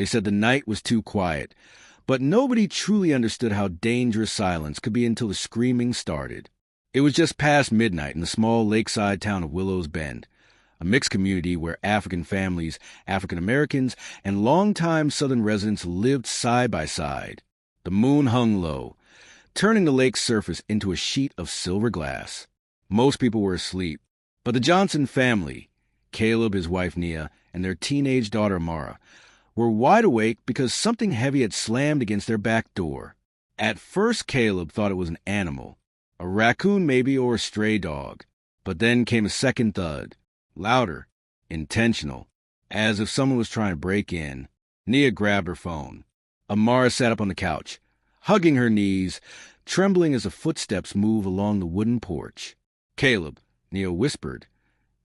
They said the night was too quiet, but nobody truly understood how dangerous silence could be until the screaming started. It was just past midnight in the small lakeside town of Willow's Bend, a mixed community where African families, African Americans, and longtime Southern residents lived side by side. The moon hung low, turning the lake's surface into a sheet of silver glass. Most people were asleep, but the Johnson family, Caleb, his wife Nia, and their teenage daughter Mara, were wide awake because something heavy had slammed against their back door. At first, Caleb thought it was an animal, a raccoon maybe, or a stray dog. But then came a second thud, louder, intentional, as if someone was trying to break in. Nia grabbed her phone. Amara sat up on the couch, hugging her knees, trembling as the footsteps moved along the wooden porch. "Caleb," Nia whispered,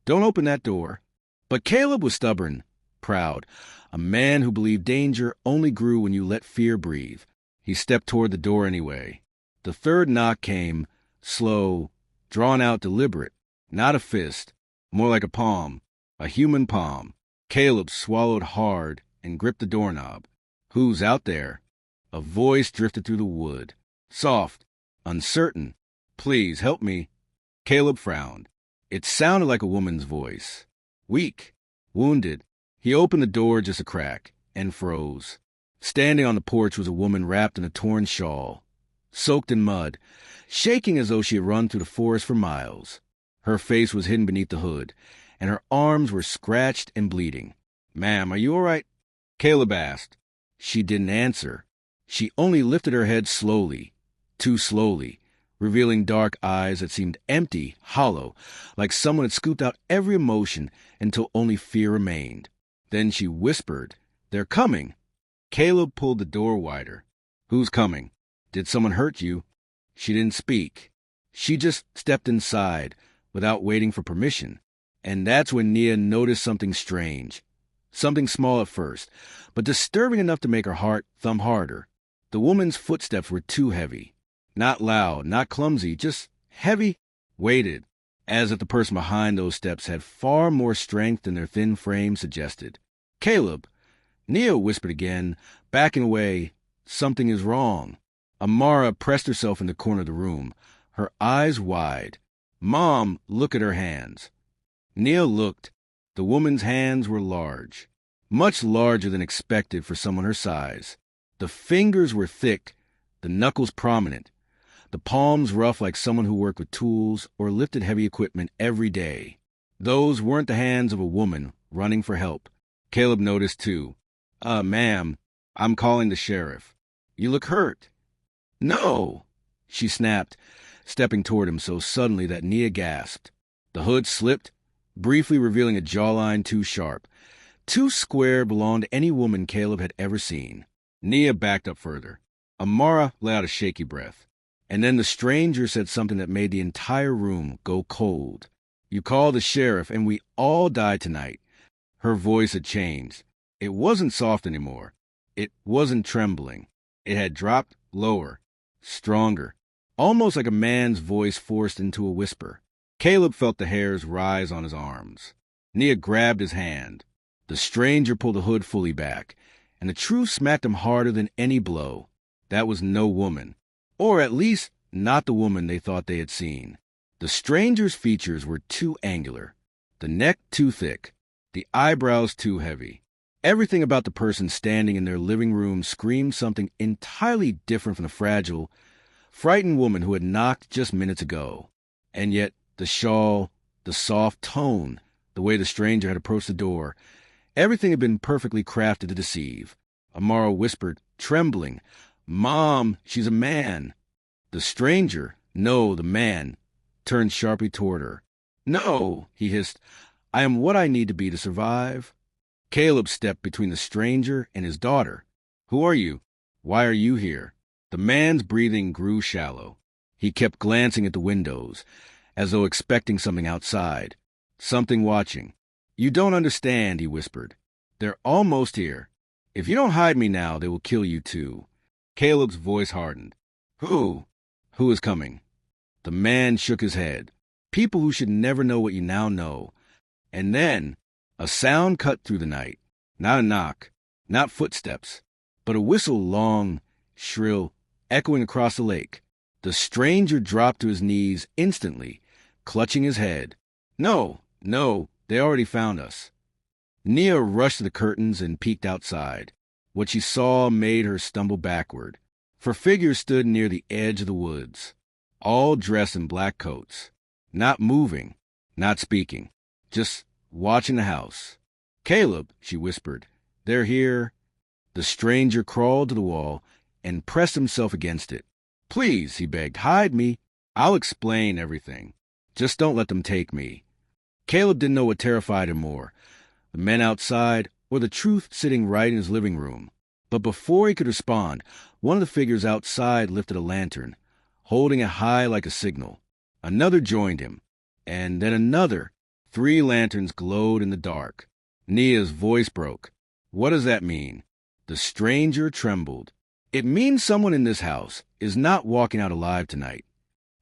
"don't open that door." But Caleb was stubborn, proud, a man who believed danger only grew when you let fear breathe. He stepped toward the door anyway. The third knock came, slow, drawn out, deliberate. Not a fist, more like a palm, a human palm. Caleb swallowed hard and gripped the doorknob. "Who's out there?" A voice drifted through the wood. Soft, uncertain. "Please, help me." Caleb frowned. It sounded like a woman's voice. Weak, wounded. He opened the door just a crack and froze. Standing on the porch was a woman wrapped in a torn shawl, soaked in mud, shaking as though she had run through the forest for miles. Her face was hidden beneath the hood, and her arms were scratched and bleeding. "Ma'am, are you all right?" Caleb asked. She didn't answer. She only lifted her head slowly, too slowly, revealing dark eyes that seemed empty, hollow, like someone had scooped out every emotion until only fear remained. Then she whispered, "They're coming." Caleb pulled the door wider. "Who's coming? Did someone hurt you?" She didn't speak. She just stepped inside, without waiting for permission. And that's when Nia noticed something strange. Something small at first, but disturbing enough to make her heart thump harder. The woman's footsteps were too heavy. Not loud, not clumsy, just heavy, weighted, as if the person behind those steps had far more strength than their thin frame suggested. "Caleb," Nia whispered again, backing away. "Something is wrong." Amara pressed herself in the corner of the room, her eyes wide. "Mom, look at her hands." Nia looked. The woman's hands were large, much larger than expected for someone her size. The fingers were thick, the knuckles prominent, the palms rough like someone who worked with tools or lifted heavy equipment every day. Those weren't the hands of a woman running for help. Caleb noticed too. Ma'am, I'm calling the sheriff. You look hurt." "No," she snapped, stepping toward him so suddenly that Nia gasped. The hood slipped, briefly revealing a jawline too sharp, too square belonged to any woman Caleb had ever seen. Nia backed up further. Amara let out a shaky breath. And then the stranger said something that made the entire room go cold. "You called the sheriff and we all died tonight." Her voice had changed. It wasn't soft anymore. It wasn't trembling. It had dropped lower, stronger, almost like a man's voice forced into a whisper. Caleb felt the hairs rise on his arms. Nia grabbed his hand. The stranger pulled the hood fully back, and the truth smacked him harder than any blow. That was no woman, or at least not the woman they thought they had seen. The stranger's features were too angular, the neck too thick, the eyebrows too heavy. Everything about the person standing in their living room screamed something entirely different from the fragile, frightened woman who had knocked just minutes ago. And yet, the shawl, the soft tone, the way the stranger had approached the door, everything had been perfectly crafted to deceive. Amara whispered, trembling, "Mom, she's a man." The stranger, no, the man, turned sharply toward her. "No," he hissed. "I am what I need to be to survive." Caleb stepped between the stranger and his daughter. "Who are you? Why are you here?" The man's breathing grew shallow. He kept glancing at the windows, as though expecting something outside, something watching. "You don't understand," he whispered. "They're almost here. If you don't hide me now, they will kill you too." Caleb's voice hardened. "Who? Who is coming?" The man shook his head. "People who should never know what you now know." And then a sound cut through the night. Not a knock, Not footsteps, but a whistle long, shrill, echoing across the lake. The stranger dropped to his knees instantly, clutching his head. No, they already found us. Nia rushed to the curtains and peeked outside. What she saw made her stumble backward. For figures stood near the edge of the woods, all dressed in black coats, not moving, not speaking, just watching the house. "Caleb," she whispered, "they're here." The stranger crawled to the wall and pressed himself against it. "Please," he begged, "hide me. I'll explain everything. Just don't let them take me." Caleb didn't know what terrified him more, the men outside or the truth sitting right in his living room. But before he could respond, one of the figures outside lifted a lantern, holding it high like a signal. Another joined him, and then another. 3 lanterns glowed in the dark. Nia's voice broke. "What does that mean?" The stranger trembled. "It means someone in this house is not walking out alive tonight."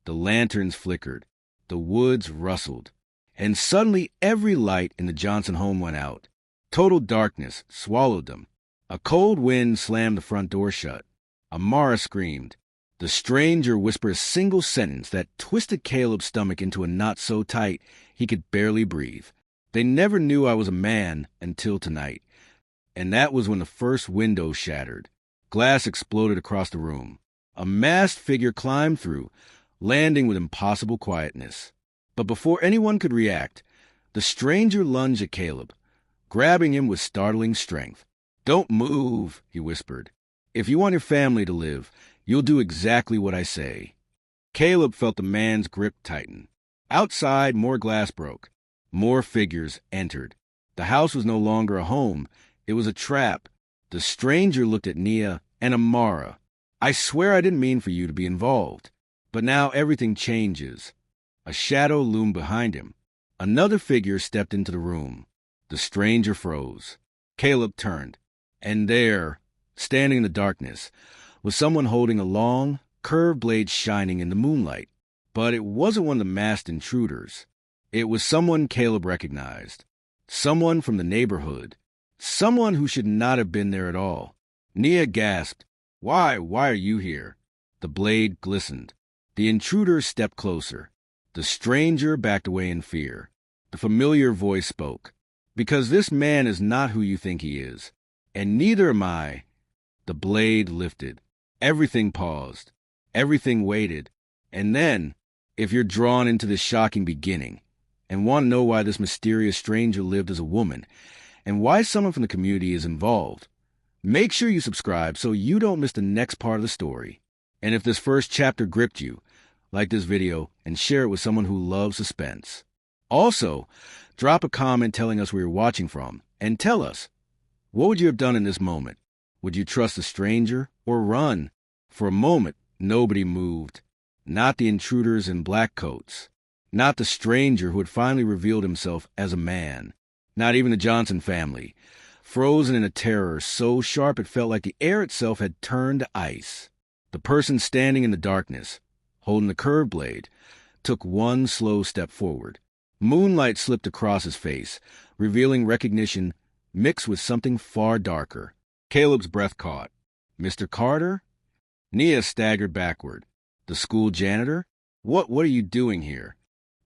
The lanterns flickered. The woods rustled. And suddenly every light in the Johnson home went out. Total darkness swallowed them. A cold wind slammed the front door shut. Amara screamed. The stranger whispered a single sentence that twisted Caleb's stomach into a knot so tight he could barely breathe. "They never knew I was a man until tonight." And that was when the first window shattered. Glass exploded across the room. A masked figure climbed through, landing with impossible quietness. But before anyone could react, the stranger lunged at Caleb, grabbing him with startling strength. "Don't move," he whispered. "If you want your family to live, you'll do exactly what I say." Caleb felt the man's grip tighten. Outside, more glass broke. More figures entered. The house was no longer a home. It was a trap. The stranger looked at Nia and Amara. "I swear I didn't mean for you to be involved." But now everything changes. A shadow loomed behind him. Another figure stepped into the room. The stranger froze. Caleb turned. And there, standing in the darkness, was someone holding a long, curved blade shining in the moonlight. But it wasn't one of the masked intruders. It was someone Caleb recognized. Someone from the neighborhood. Someone who should not have been there at all. Nia gasped. Why are you here?" The blade glistened. The intruder stepped closer. The stranger backed away in fear. The familiar voice spoke. "Because this man is not who you think he is. And neither am I." The blade lifted. Everything paused. Everything waited. And then, if you're drawn into this shocking beginning, and want to know why this mysterious stranger lived as a woman, and why someone from the community is involved, make sure you subscribe so you don't miss the next part of the story. And if this first chapter gripped you, like this video and share it with someone who loves suspense. Also, drop a comment telling us where you're watching from, and tell us, what would you have done in this moment? Would you trust the stranger or run? For a moment, nobody moved. Not the intruders in black coats. Not the stranger who had finally revealed himself as a man. Not even the Johnson family, frozen in a terror so sharp it felt like the air itself had turned to ice. The person standing in the darkness, holding the curved blade, took one slow step forward. Moonlight slipped across his face, revealing recognition mixed with something far darker. Caleb's breath caught. "Mr. Carter?" Nia staggered backward. "The school janitor? What are you doing here?"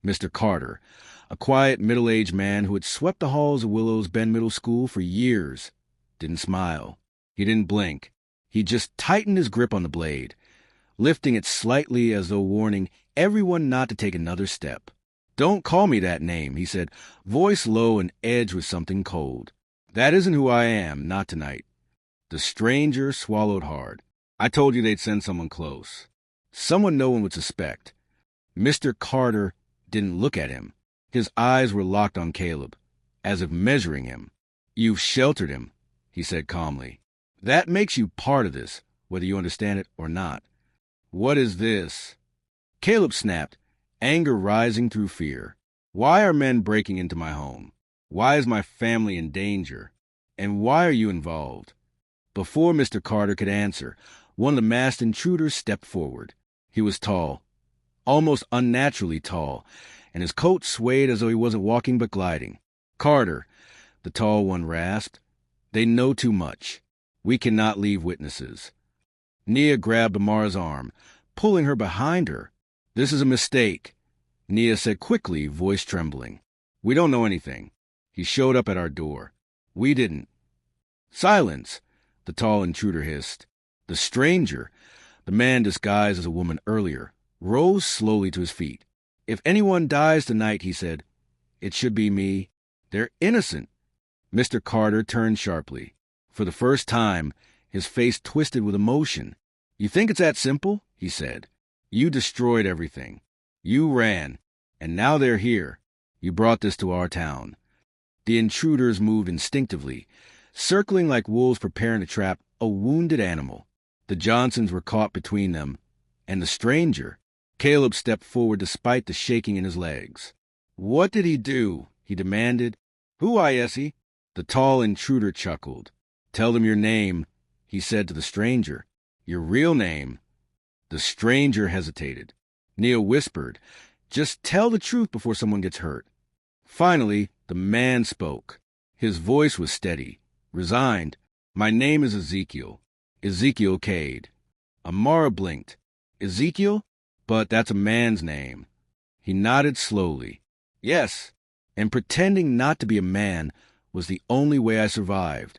Mr. Carter, a quiet, middle-aged man who had swept the halls of Willow's Bend Middle School for years, didn't smile. He didn't blink. He just tightened his grip on the blade, lifting it slightly as though warning everyone not to take another step. "Don't call me that name," he said, voice low and edged with something cold. "That isn't who I am, not tonight." The stranger swallowed hard. "I told you they'd send someone close. Someone no one would suspect." Mr. Carter didn't look at him. His eyes were locked on Caleb, as if measuring him. "You've sheltered him," he said calmly. "That makes you part of this, whether you understand it or not." "What is this?" Caleb snapped, anger rising through fear. "Why are men breaking into my home? Why is my family in danger? And why are you involved?" Before Mr. Carter could answer, one of the masked intruders stepped forward. He was tall, almost unnaturally tall, and his coat swayed as though he wasn't walking but gliding. "Carter," the tall one rasped, They know too much. We cannot leave witnesses. Nia grabbed Amara's arm, pulling her behind her. This is a mistake, Nia said quickly, voice trembling. We don't know anything. He showed up at our door. We didn't. Silence, the tall intruder hissed. The stranger, the man disguised as a woman earlier, rose slowly to his feet. If anyone dies tonight, he said, it should be me. They're innocent. Mr. Carter turned sharply. For the first time, his face twisted with emotion. You think it's that simple? He said. You destroyed everything. You ran. And now they're here. You brought this to our town. The intruders moved instinctively, circling like wolves preparing to trap a wounded animal. The Johnsons were caught between them, and the stranger. Caleb stepped forward despite the shaking in his legs. What did he do? He demanded. Who I, Essie? The tall intruder chuckled. Tell them your name, he said to the stranger. Your real name. The stranger hesitated. Nia whispered, just tell the truth before someone gets hurt. Finally, the man spoke. His voice was steady, resigned. My name is Ezekiel. Ezekiel Cade. Amara blinked. Ezekiel? But that's a man's name. He nodded slowly. Yes, and pretending not to be a man was the only way I survived.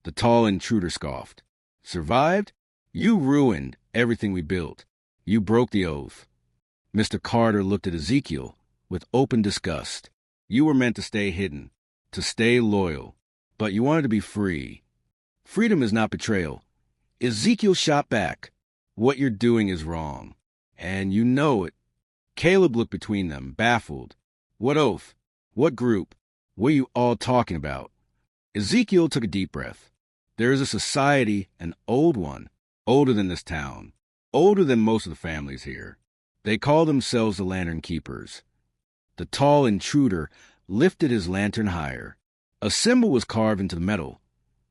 The tall intruder scoffed. Survived? You ruined everything we built. You broke the oath. Mr. Carter looked at Ezekiel with open disgust. You were meant to stay hidden, to stay loyal, but you wanted to be free. Freedom is not betrayal. Ezekiel shot back. What you're doing is wrong, and you know it. Caleb looked between them, baffled. What oath? What group? What are you all talking about? Ezekiel took a deep breath. There is a society, an old one, older than this town, older than most of the families here. They call themselves the Lantern Keepers. The tall intruder lifted his lantern higher. A symbol was carved into the metal.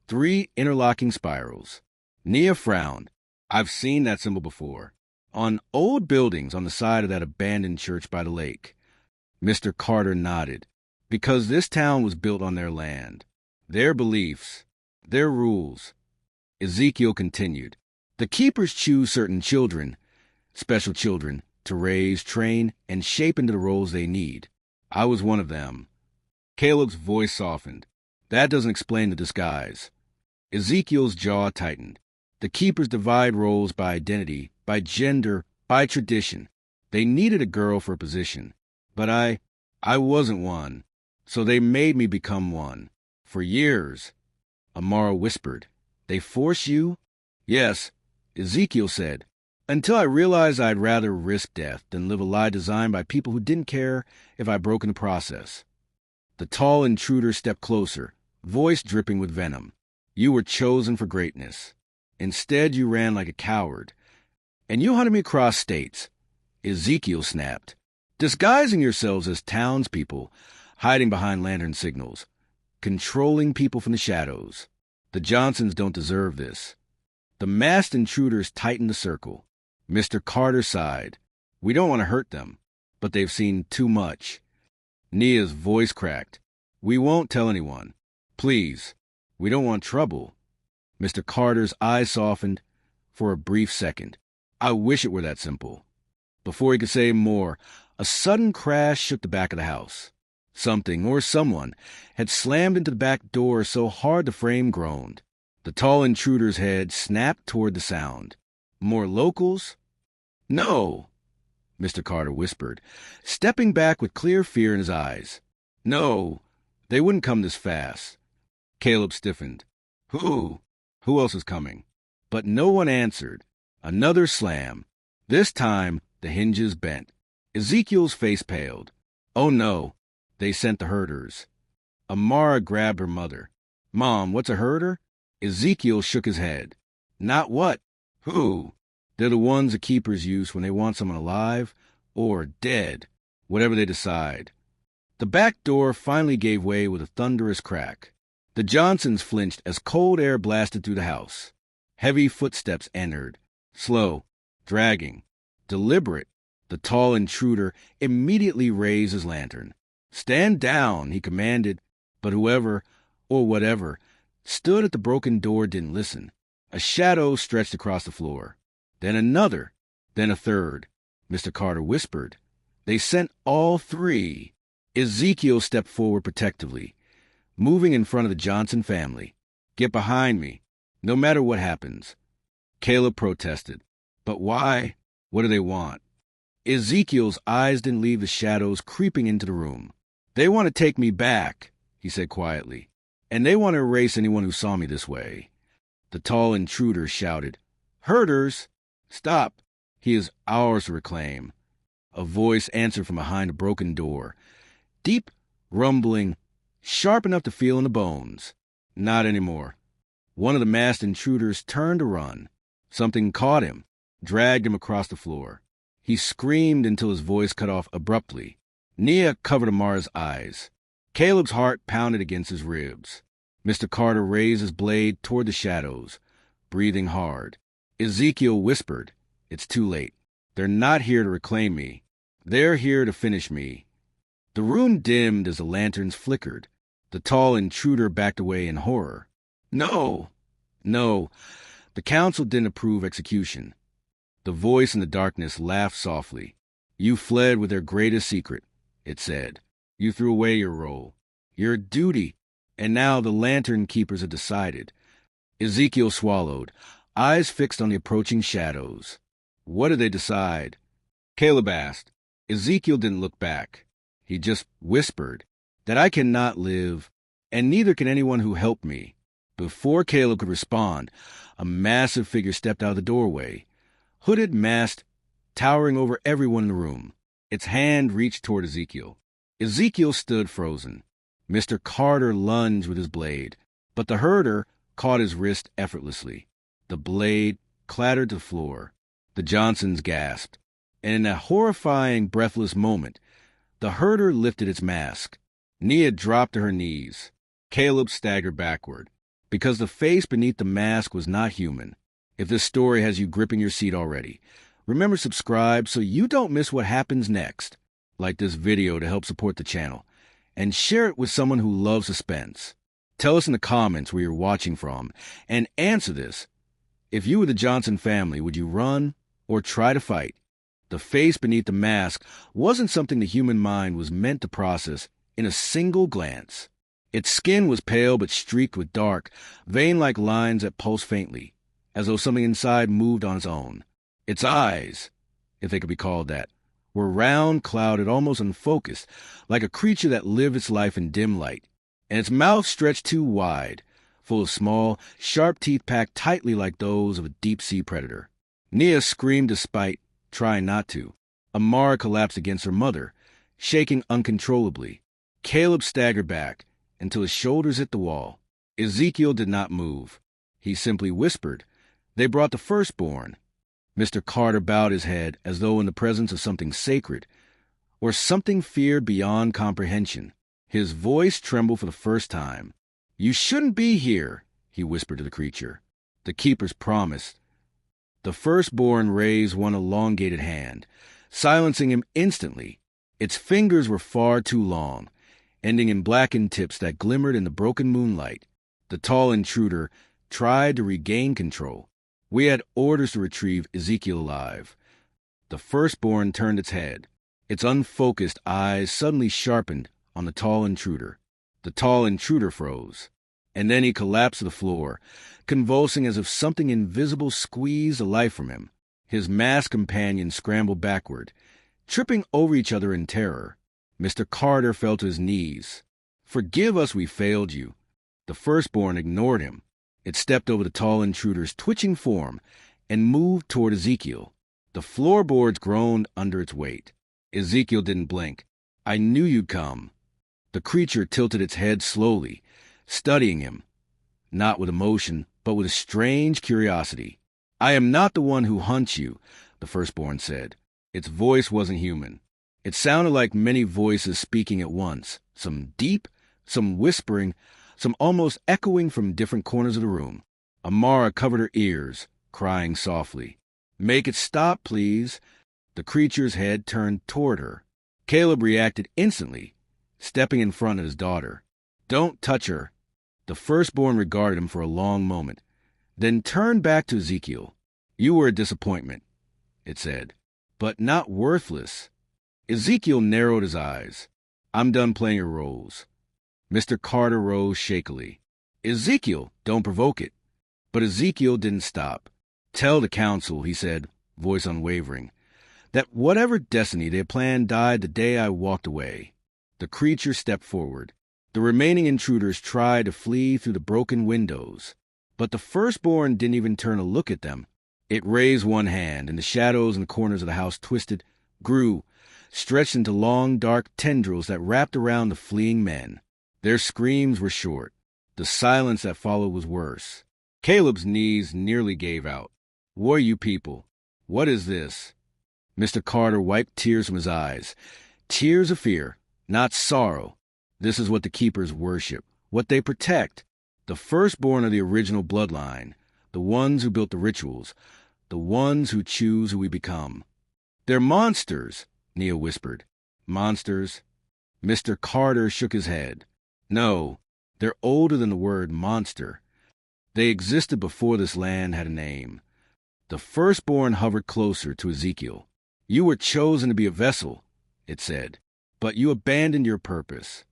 3 interlocking spirals. Nia frowned. I've seen that symbol before. On old buildings on the side of that abandoned church by the lake. Mr. Carter nodded. Because this town was built on their land. Their beliefs. Their rules. Ezekiel continued. The keepers choose certain children, special children, to raise, train, and shape into the roles they need. I was one of them. Caleb's voice softened. That doesn't explain the disguise. Ezekiel's jaw tightened. The keepers divide roles by identity, by gender, by tradition. They needed a girl for a position. But I wasn't one. So they made me become one. For years. Amara whispered. They force you? Yes, Ezekiel said. Until I realized I'd rather risk death than live a lie designed by people who didn't care if I broke in the process. The tall intruder stepped closer, voice dripping with venom. You were chosen for greatness. Instead, you ran like a coward. And you hunted me across states. Ezekiel snapped. Disguising yourselves as townspeople, hiding behind lantern signals, controlling people from the shadows. The Johnsons don't deserve this. The masked intruders tightened the circle. Mr. Carter sighed. We don't want to hurt them, but they've seen too much. Nia's voice cracked. We won't tell anyone. Please. We don't want trouble. Mr. Carter's eyes softened for a brief second. I wish it were that simple. Before he could say more, a sudden crash shook the back of the house. Something or someone had slammed into the back door so hard the frame groaned. The tall intruder's head snapped toward the sound. More locals? No, Mr. Carter whispered, stepping back with clear fear in his eyes. No, they wouldn't come this fast. Caleb stiffened. Who? Who else is coming? But no one answered. Another slam. This time, the hinges bent. Ezekiel's face paled. Oh no, they sent the herders. Amara grabbed her mother. Mom, what's a herder? Ezekiel shook his head. Not what? Who? They're the ones the keepers use when they want someone alive or dead, whatever they decide. The back door finally gave way with a thunderous crack. The Johnsons flinched as cold air blasted through the house. Heavy footsteps entered, slow, dragging, deliberate. The tall intruder immediately raised his lantern. Stand down, he commanded, but whoever or whatever stood at the broken door, didn't listen. A shadow stretched across the floor. Then another. Then a third. Mr. Carter whispered. They sent all three. Ezekiel stepped forward protectively, moving in front of the Johnson family. Get behind me, no matter what happens. Caleb protested. But why? What do they want? Ezekiel's eyes didn't leave the shadows creeping into the room. They want to take me back, he said quietly. And they want to erase anyone who saw me this way. The tall intruder shouted, Herders! Stop! He is ours to reclaim. A voice answered from behind a broken door. Deep, rumbling, sharp enough to feel in the bones. Not anymore. One of the masked intruders turned to run. Something caught him, dragged him across the floor. He screamed until his voice cut off abruptly. Nia covered Amara's eyes. Caleb's heart pounded against his ribs. Mr. Carter raised his blade toward the shadows, breathing hard. Ezekiel whispered, It's too late. They're not here to reclaim me. They're here to finish me. The room dimmed as the lanterns flickered. The tall intruder backed away in horror. No! No. The council didn't approve execution. The voice in the darkness laughed softly. You fled with their greatest secret, it said. You threw away your role, your duty, and now the lantern keepers have decided. Ezekiel swallowed, eyes fixed on the approaching shadows. What did they decide? Caleb asked. Ezekiel didn't look back. He just whispered, that I cannot live, and neither can anyone who helped me. Before Caleb could respond, a massive figure stepped out of the doorway, hooded, masked, towering over everyone in the room. Its hand reached toward Ezekiel. Ezekiel stood frozen. Mr. Carter lunged with his blade, but the herder caught his wrist effortlessly. The blade clattered to the floor. The Johnsons gasped, and in a horrifying, breathless moment, the herder lifted its mask. Nia dropped to her knees. Caleb staggered backward, because the face beneath the mask was not human. If this story has you gripping your seat already, remember to subscribe so you don't miss what happens next. Like this video to help support the channel, and share it with someone who loves suspense. Tell us in the comments where you're watching from, and answer this. If you were the Johnson family, would you run or try to fight? The face beneath the mask wasn't something the human mind was meant to process in a single glance. Its skin was pale but streaked with dark, vein-like lines that pulsed faintly, as though something inside moved on its own. Its eyes, if they could be called that, were round, clouded, almost unfocused, like a creature that lived its life in dim light, and its mouth stretched too wide, full of small, sharp teeth packed tightly like those of a deep-sea predator. Nia screamed despite trying not to. Amara collapsed against her mother, shaking uncontrollably. Caleb staggered back until his shoulders hit the wall. Ezekiel did not move. He simply whispered, They brought the firstborn. Mr. Carter bowed his head as though in the presence of something sacred, or something feared beyond comprehension. His voice trembled for the first time. You shouldn't be here, he whispered to the creature. The keepers promised. The firstborn raised one elongated hand, silencing him instantly. Its fingers were far too long, ending in blackened tips that glimmered in the broken moonlight. The tall intruder tried to regain control. We had orders to retrieve Ezekiel alive. The firstborn turned its head. Its unfocused eyes suddenly sharpened on the tall intruder. The tall intruder froze, and then he collapsed to the floor, convulsing as if something invisible squeezed the life from him. His masked companions scrambled backward, tripping over each other in terror. Mr. Carter fell to his knees. Forgive us, we failed you. The firstborn ignored him. It stepped over the tall intruder's twitching form and moved toward Ezekiel. The floorboards groaned under its weight. Ezekiel didn't blink. I knew you'd come. The creature tilted its head slowly, studying him, not with emotion, but with a strange curiosity. I am not the one who hunts you, the firstborn said. Its voice wasn't human. It sounded like many voices speaking at once, some deep, some whispering, some almost echoing from different corners of the room. Amara covered her ears, crying softly. Make it stop, please. The creature's head turned toward her. Caleb reacted instantly, stepping in front of his daughter. Don't touch her. The The firstborn regarded him for a long moment, then turned back to Ezekiel. "You were a disappointment," it said, "but not worthless." Ezekiel narrowed his eyes. "I'm done playing your roles." Mr. Carter rose shakily. "Ezekiel, don't provoke it." But Ezekiel didn't stop. "Tell the council," he said, voice unwavering, "that whatever destiny they planned died the day I walked away." The creature stepped forward. The remaining intruders tried to flee through the broken windows, but the firstborn didn't even turn to look at them. It raised one hand, and the shadows in the corners of the house twisted, grew, stretched into long, dark tendrils that wrapped around the fleeing men. Their screams were short. The silence that followed was worse. Caleb's knees nearly gave out. "What are you people? What is this?" Mr. Carter wiped tears from his eyes. Tears of fear, not sorrow. This is what the keepers worship, what they protect. The firstborn of the original bloodline, the ones who built the rituals, the ones who choose who we become. "They're monsters," Nia whispered. "Monsters?" Mr. Carter shook his head. "No, they're older than the word monster. They existed before this land had a name." The firstborn hovered closer to Ezekiel. "You were chosen to be a vessel," it said, "but you abandoned your purpose."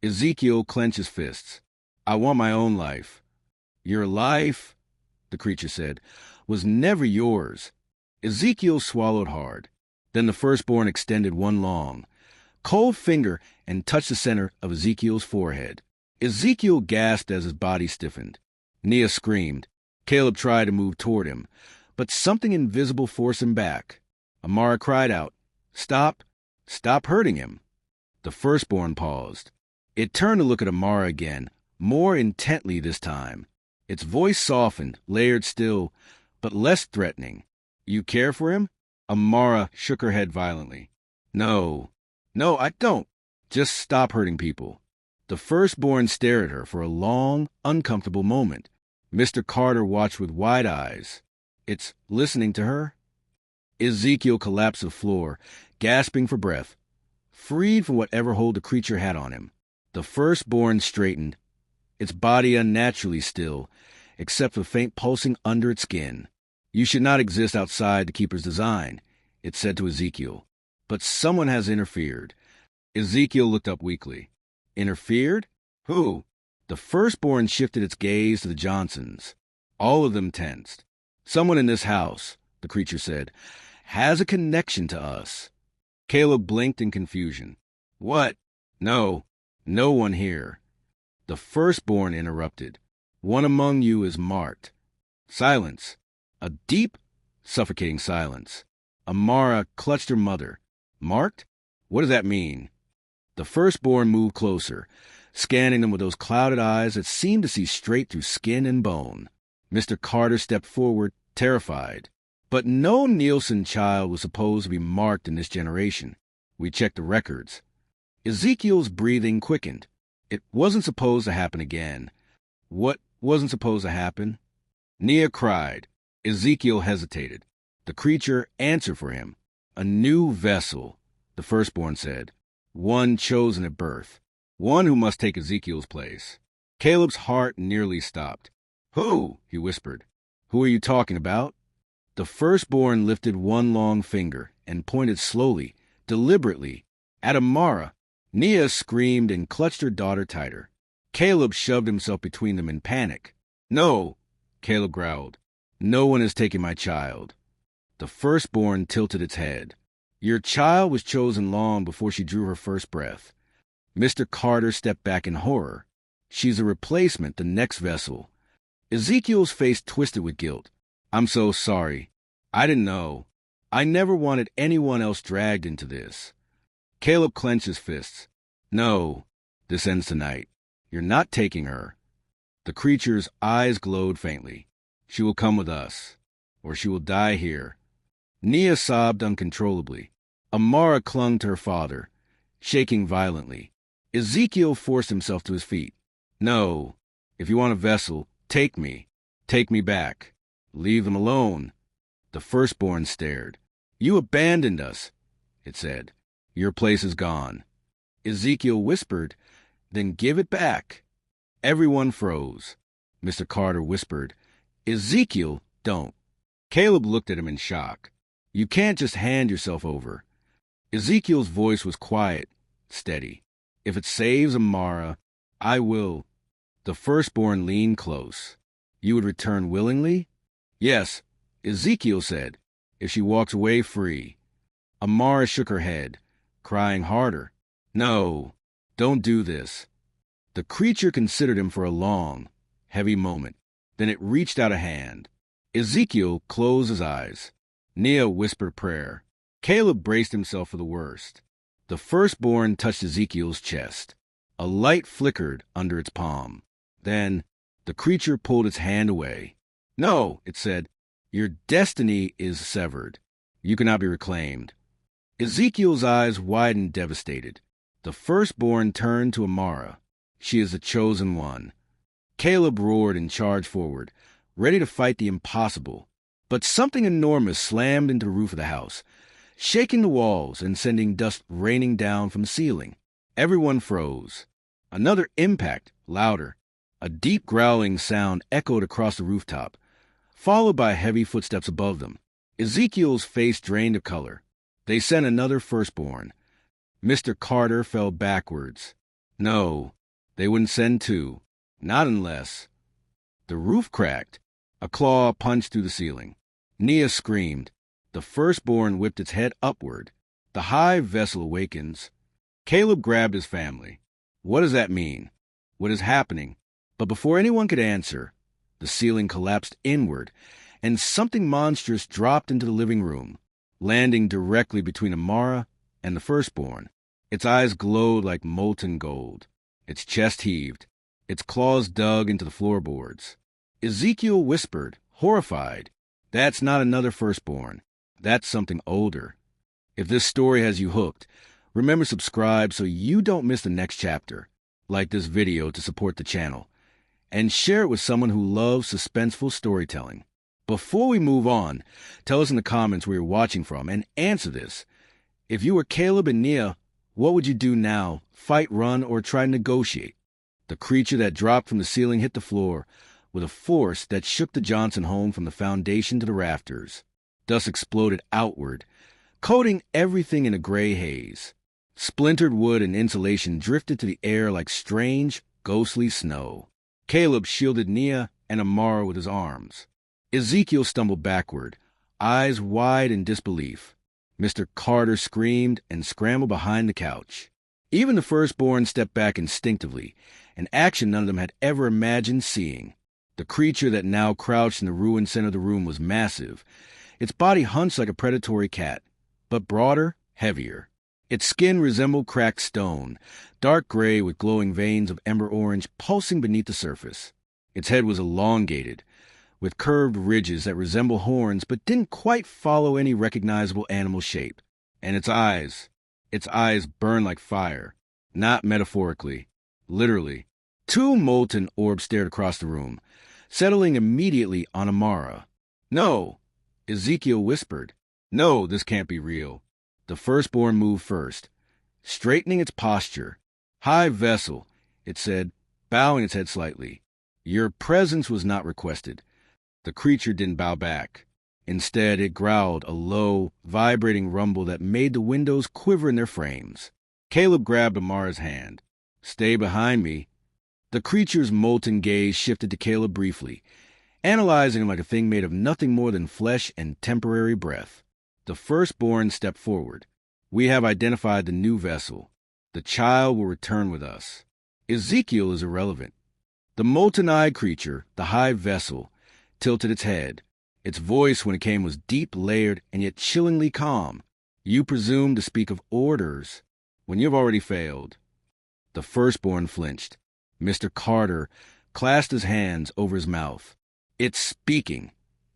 Ezekiel clenched his fists. "I want my own life." "Your life," the creature said, "was never yours." Ezekiel swallowed hard. Then the firstborn extended one long, cold finger and touched the center of Ezekiel's forehead. Ezekiel gasped as his body stiffened. Nia screamed. Caleb tried to move toward him, but something invisible forced him back. Amara cried out, "Stop! Stop hurting him!" The firstborn paused. It turned to look at Amara again, more intently this time. Its voice softened, layered still, but less threatening. "You care for him?" Amara shook her head violently. No, I don't. Just stop hurting people." The firstborn stared at her for a long, uncomfortable moment. Mr. Carter watched with wide eyes. "It's listening to her?" Ezekiel collapsed to the floor, gasping for breath, freed from whatever hold the creature had on him. The firstborn straightened, its body unnaturally still, except for faint pulsing under its skin. "You should not exist outside the keeper's design," it said to Ezekiel. "But someone has interfered." Ezekiel looked up weakly. "Interfered? Who?" The firstborn shifted its gaze to the Johnsons. All of them tensed. "Someone in this house," the creature said, "has a connection to us." Caleb blinked in confusion. "What? No one here." The firstborn interrupted. "One among you is marked." Silence. A deep, suffocating silence. Amara clutched her mother. "Marked? What does that mean?" The firstborn moved closer, scanning them with those clouded eyes that seemed to see straight through skin and bone. Mr. Carter stepped forward, terrified. "But no Nielsen child was supposed to be marked in this generation. We checked the records." Ezekiel's breathing quickened. It wasn't supposed to happen again. What wasn't supposed to happen? Nia cried. Ezekiel hesitated. The creature answered for him. "A new vessel," the firstborn said. "One chosen at birth. One who must take Ezekiel's place." Caleb's heart nearly stopped. "Who?" he whispered. "Who are you talking about?" The firstborn lifted one long finger and pointed slowly, deliberately, at Amara. Nia screamed and clutched her daughter tighter. Caleb shoved himself between them in panic. "No," Caleb growled. "No one is taking my child." The firstborn tilted its head. "Your child was chosen long before she drew her first breath." Mr. Carter stepped back in horror. "She's a replacement, the next vessel." Ezekiel's face twisted with guilt. "I'm so sorry. I didn't know. I never wanted anyone else dragged into this." Caleb clenched his fists. "No, this ends tonight. You're not taking her." The creature's eyes glowed faintly. "She will come with us, or she will die here." Nia sobbed uncontrollably. Amara clung to her father, shaking violently. Ezekiel forced himself to his feet. "No, if you want a vessel, take me. Take me back. Leave them alone." The firstborn stared. "You abandoned us," it said. "Your place is gone." Ezekiel whispered, "Then give it back." Everyone froze. Mr. Carter whispered, Ezekiel, don't. Caleb looked at him in shock. You can't just hand yourself over. Ezekiel's voice was quiet, steady. If it saves Amara, I will. The firstborn leaned close. You would return willingly? Yes, Ezekiel said, if she walks away free. Amara shook her head, crying harder. No, don't do this. The creature considered him for a long, heavy moment. Then it reached out a hand. Ezekiel closed his eyes. Nia whispered prayer. Caleb braced himself for the worst. The firstborn touched Ezekiel's chest. A light flickered under its palm. Then the creature pulled its hand away. No, it said, your destiny is severed. You cannot be reclaimed. Ezekiel's eyes widened, devastated. The firstborn turned to Amara. She is the chosen one. Caleb roared and charged forward, ready to fight the impossible. But something enormous slammed into the roof of the house, shaking the walls and sending dust raining down from the ceiling. Everyone froze. Another impact, louder. A deep growling sound echoed across the rooftop, followed by heavy footsteps above them. Ezekiel's face drained of color. They sent another firstborn. Mr. Carter fell backwards. No, they wouldn't send two. Not unless. The roof cracked. A claw punched through the ceiling. Nia screamed. The firstborn whipped its head upward. The hive vessel awakens. Caleb grabbed his family. What does that mean? What is happening? But before anyone could answer, the ceiling collapsed inward, and something monstrous dropped into the living room, landing directly between Amara and the firstborn. Its eyes glowed like molten gold. Its chest heaved. Its claws dug into the floorboards. Ezekiel whispered, horrified, That's not another firstborn. That's something older. If this story has you hooked, remember subscribe so you don't miss the next chapter. Like this video to support the channel. And share it with someone who loves suspenseful storytelling. Before we move on, tell us in the comments where you're watching from and answer this. If you were Caleb and Nia, what would you do now? Fight, run, or try to negotiate? The creature that dropped from the ceiling hit the floor with a force that shook the Johnson home from the foundation to the rafters. Dust exploded outward, coating everything in a gray haze. Splintered wood and insulation drifted to the air like strange, ghostly snow. Caleb shielded Nia and Amara with his arms. Ezekiel stumbled backward, eyes wide in disbelief. Mr. Carter screamed and scrambled behind the couch. Even the firstborn stepped back instinctively, an action none of them had ever imagined seeing. The creature that now crouched in the ruined center of the room was massive. Its body hunched like a predatory cat, but broader, heavier. Its skin resembled cracked stone, dark gray with glowing veins of ember orange pulsing beneath the surface. Its head was elongated, with curved ridges that resembled horns but didn't quite follow any recognizable animal shape. And its eyes burned like fire, not metaphorically, literally. Two molten orbs stared across the room, settling immediately on Amara. No, Ezekiel whispered. No, this can't be real. The firstborn moved first, straightening its posture. High vessel, it said, bowing its head slightly. Your presence was not requested. The creature didn't bow back. Instead, it growled a low, vibrating rumble that made the windows quiver in their frames. Caleb grabbed Amara's hand. Stay behind me. The creature's molten gaze shifted to Caleb briefly, analyzing him like a thing made of nothing more than flesh and temporary breath. The firstborn stepped forward. We have identified the new vessel. The child will return with us. Ezekiel is irrelevant. The molten-eyed creature, the hive vessel, tilted its head. Its voice when it came was deep, layered, and yet chillingly calm. You presume to speak of orders when you have already failed. The firstborn flinched. Mr. Carter clasped his hands over his mouth. It's speaking.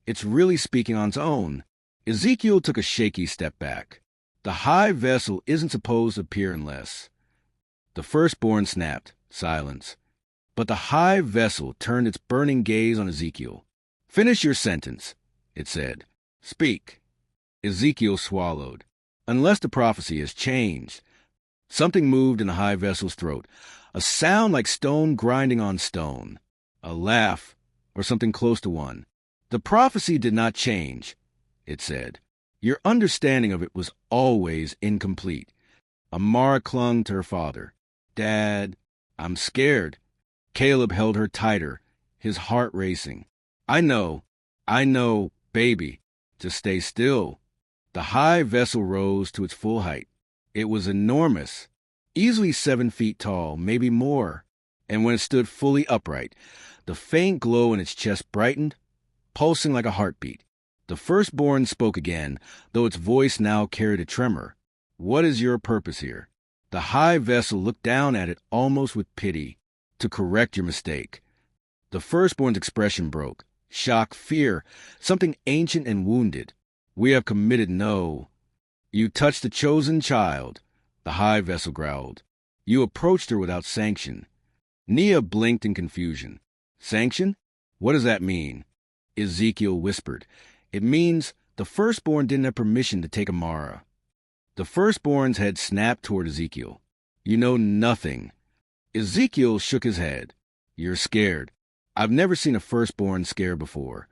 It's really speaking on its own. Ezekiel took a shaky step back. The hive vessel isn't supposed to appear unless. The firstborn snapped. Silence. But the hive vessel turned its burning gaze on Ezekiel. Finish your sentence, it said. Speak. Ezekiel swallowed. Unless the prophecy has changed. Something moved in the hive vessel's throat. A sound like stone grinding on stone. A laugh, or something close to one. The prophecy did not change, it said. Your understanding of it was always incomplete. Amara clung to her father. Dad, I'm scared. Caleb held her tighter, his heart racing. I know, baby. Just stay still. The high vessel rose to its full height. It was enormous, easily 7 feet tall, maybe more. And when it stood fully upright, the faint glow in its chest brightened, pulsing like a heartbeat. The firstborn spoke again, though its voice now carried a tremor. What is your purpose here? The high vessel looked down at it almost with pity. To correct your mistake. The firstborn's expression broke. Shock, fear, something ancient and wounded. We have committed no. You touched the chosen child, the high vessel growled. You approached her without sanction. Nia blinked in confusion. Sanction? What does that mean? Ezekiel whispered. It means the firstborn didn't have permission to take Amara. The firstborn's head snapped toward Ezekiel. You know nothing. Ezekiel shook his head. You're scared. I've never seen a firstborn scared before.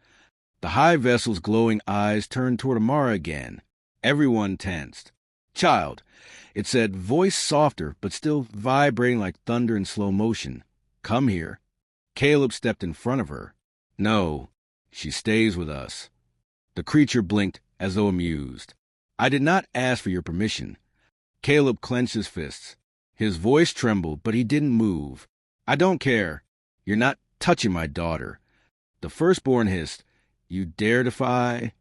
The high vessel's glowing eyes turned toward Amara again. Everyone tensed. Child, it said, voice softer but still vibrating like thunder in slow motion. Come here. Caleb stepped in front of her. No, she stays with us. The creature blinked as though amused. I did not ask for your permission. Caleb clenched his fists. His voice trembled, but he didn't move. I don't care. You're not touching my daughter. The firstborn hissed. You dare defy?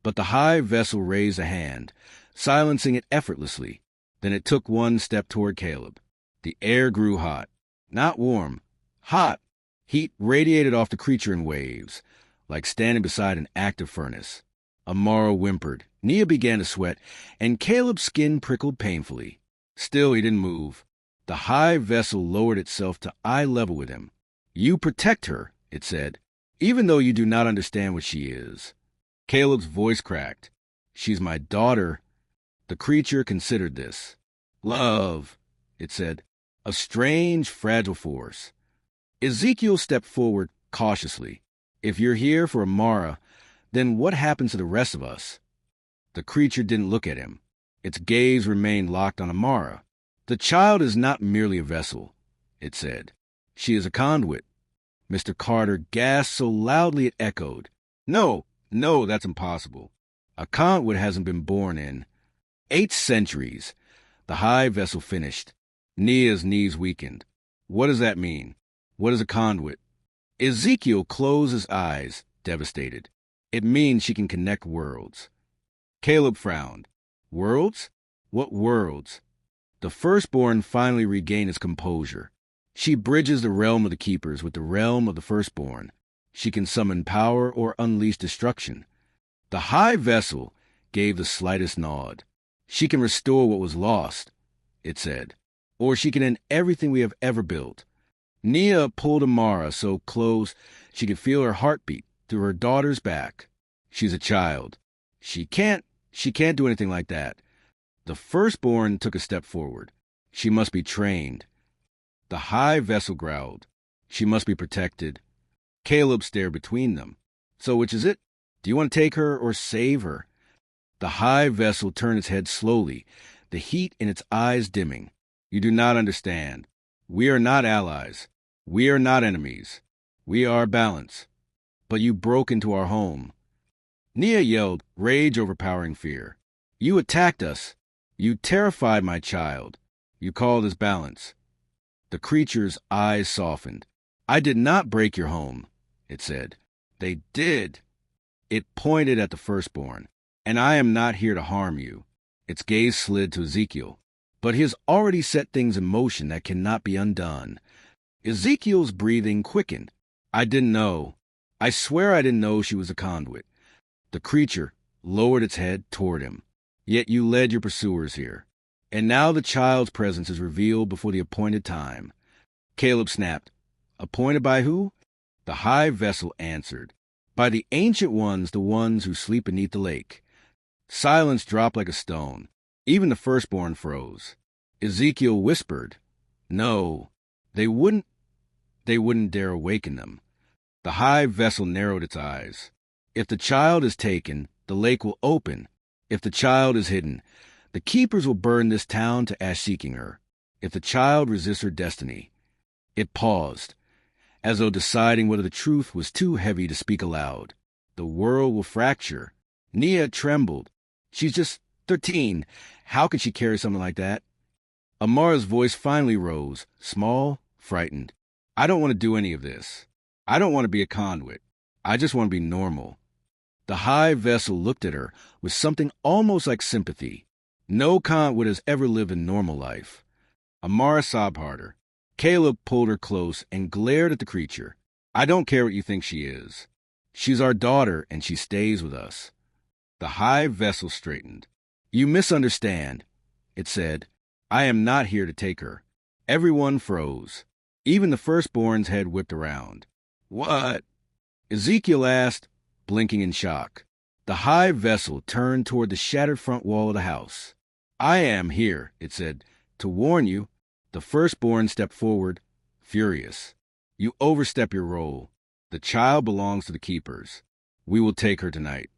But the high vessel raised a hand, silencing it effortlessly. Then it took one step toward Caleb. The air grew hot. Not warm. Hot. Heat radiated off the creature in waves, like standing beside an active furnace. Amara whimpered. Nia began to sweat, and Caleb's skin prickled painfully. Still he didn't move. The high vessel lowered itself to eye level with him. You protect her, it said, even though you do not understand what she is. Caleb's voice cracked. She's my daughter. The creature considered this. Love, it said, a strange, fragile force. Ezekiel stepped forward cautiously. If you're here for Amara, then what happens to the rest of us? The creature didn't look at him. Its gaze remained locked on Amara. The child is not merely a vessel, it said. She is a conduit. Mr. Carter gasped so loudly it echoed. No, that's impossible. A conduit hasn't been born in 8 centuries. The high vessel finished. Nia's knees weakened. What does that mean? What is a conduit? Ezekiel closed his eyes, devastated. It means she can connect worlds. Caleb frowned. Worlds? What worlds? The firstborn finally regained its composure. She bridges the realm of the keepers with the realm of the firstborn. She can summon power or unleash destruction. The high vessel gave the slightest nod. She can restore what was lost, it said. Or she can end everything we have ever built. Nia pulled Amara so close she could feel her heartbeat through her daughter's back. She's a child. She can't do anything like that. The firstborn took a step forward. She must be trained. The high vessel growled. She must be protected. Caleb stared between them. So which is it? Do you want to take her or save her? The high vessel turned its head slowly, the heat in its eyes dimming. You do not understand. We are not allies. We are not enemies. We are balance. But you broke into our home. Nia yelled, rage overpowering fear. You attacked us. You terrified my child. You called us balance. The creature's eyes softened. I did not break your home, it said. They did. It pointed at the firstborn. And I am not here to harm you. Its gaze slid to Ezekiel. But he has already set things in motion that cannot be undone. Ezekiel's breathing quickened. I didn't know. I swear I didn't know she was a conduit. The creature lowered its head toward him. Yet you led your pursuers here. And now the child's presence is revealed before the appointed time. Caleb snapped. Appointed by who? The high vessel answered. By the ancient ones, the ones who sleep beneath the lake. Silence dropped like a stone. Even the firstborn froze. Ezekiel whispered, No, They wouldn't dare awaken them. The high vessel narrowed its eyes. If the child is taken, the lake will open. If the child is hidden, the keepers will burn this town to ash seeking her. If the child resists her destiny. It paused, as though deciding whether the truth was too heavy to speak aloud. The world will fracture. Nia trembled. She's just 13. How could she carry something like that? Amara's voice finally rose, small, frightened. I don't want to do any of this. I don't want to be a conduit. I just want to be normal. The high vessel looked at her with something almost like sympathy. No conduit has ever lived a normal life. Amara sobbed harder. Caleb pulled her close and glared at the creature. I don't care what you think she is. She's our daughter, and she stays with us. The high vessel straightened. You misunderstand, it said. I am not here to take her. Everyone froze. Even the firstborn's head whipped around. What? Ezekiel asked, blinking in shock. The high vessel turned toward the shattered front wall of the house. I am here, it said, to warn you. The firstborn stepped forward, furious. You overstep your role. The child belongs to the keepers. We will take her tonight.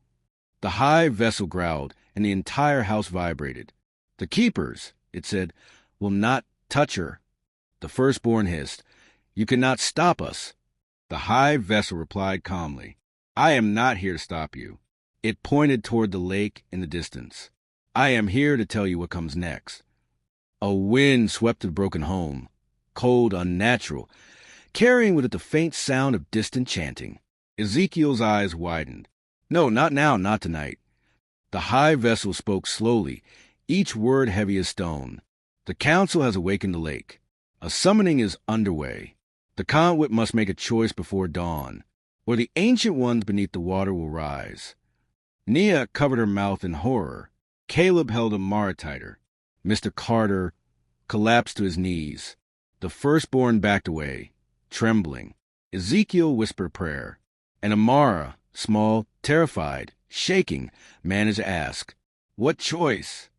The high vessel growled, and the entire house vibrated. The keepers, it said, will not touch her. The firstborn hissed, You cannot stop us. The high vessel replied calmly, I am not here to stop you. It pointed toward the lake in the distance. I am here to tell you what comes next. A wind swept the broken home, cold, unnatural, carrying with it the faint sound of distant chanting. Ezekiel's eyes widened. No, not now, not tonight. The high vessel spoke slowly, each word heavy as stone. The council has awakened the lake. A summoning is underway. The conduit must make a choice before dawn, or the ancient ones beneath the water will rise. Nia covered her mouth in horror. Caleb held Amara tighter. Mr. Carter collapsed to his knees. The firstborn backed away, trembling. Ezekiel whispered a prayer, and Amara, small, terrified, shaking, managed to ask, What choice?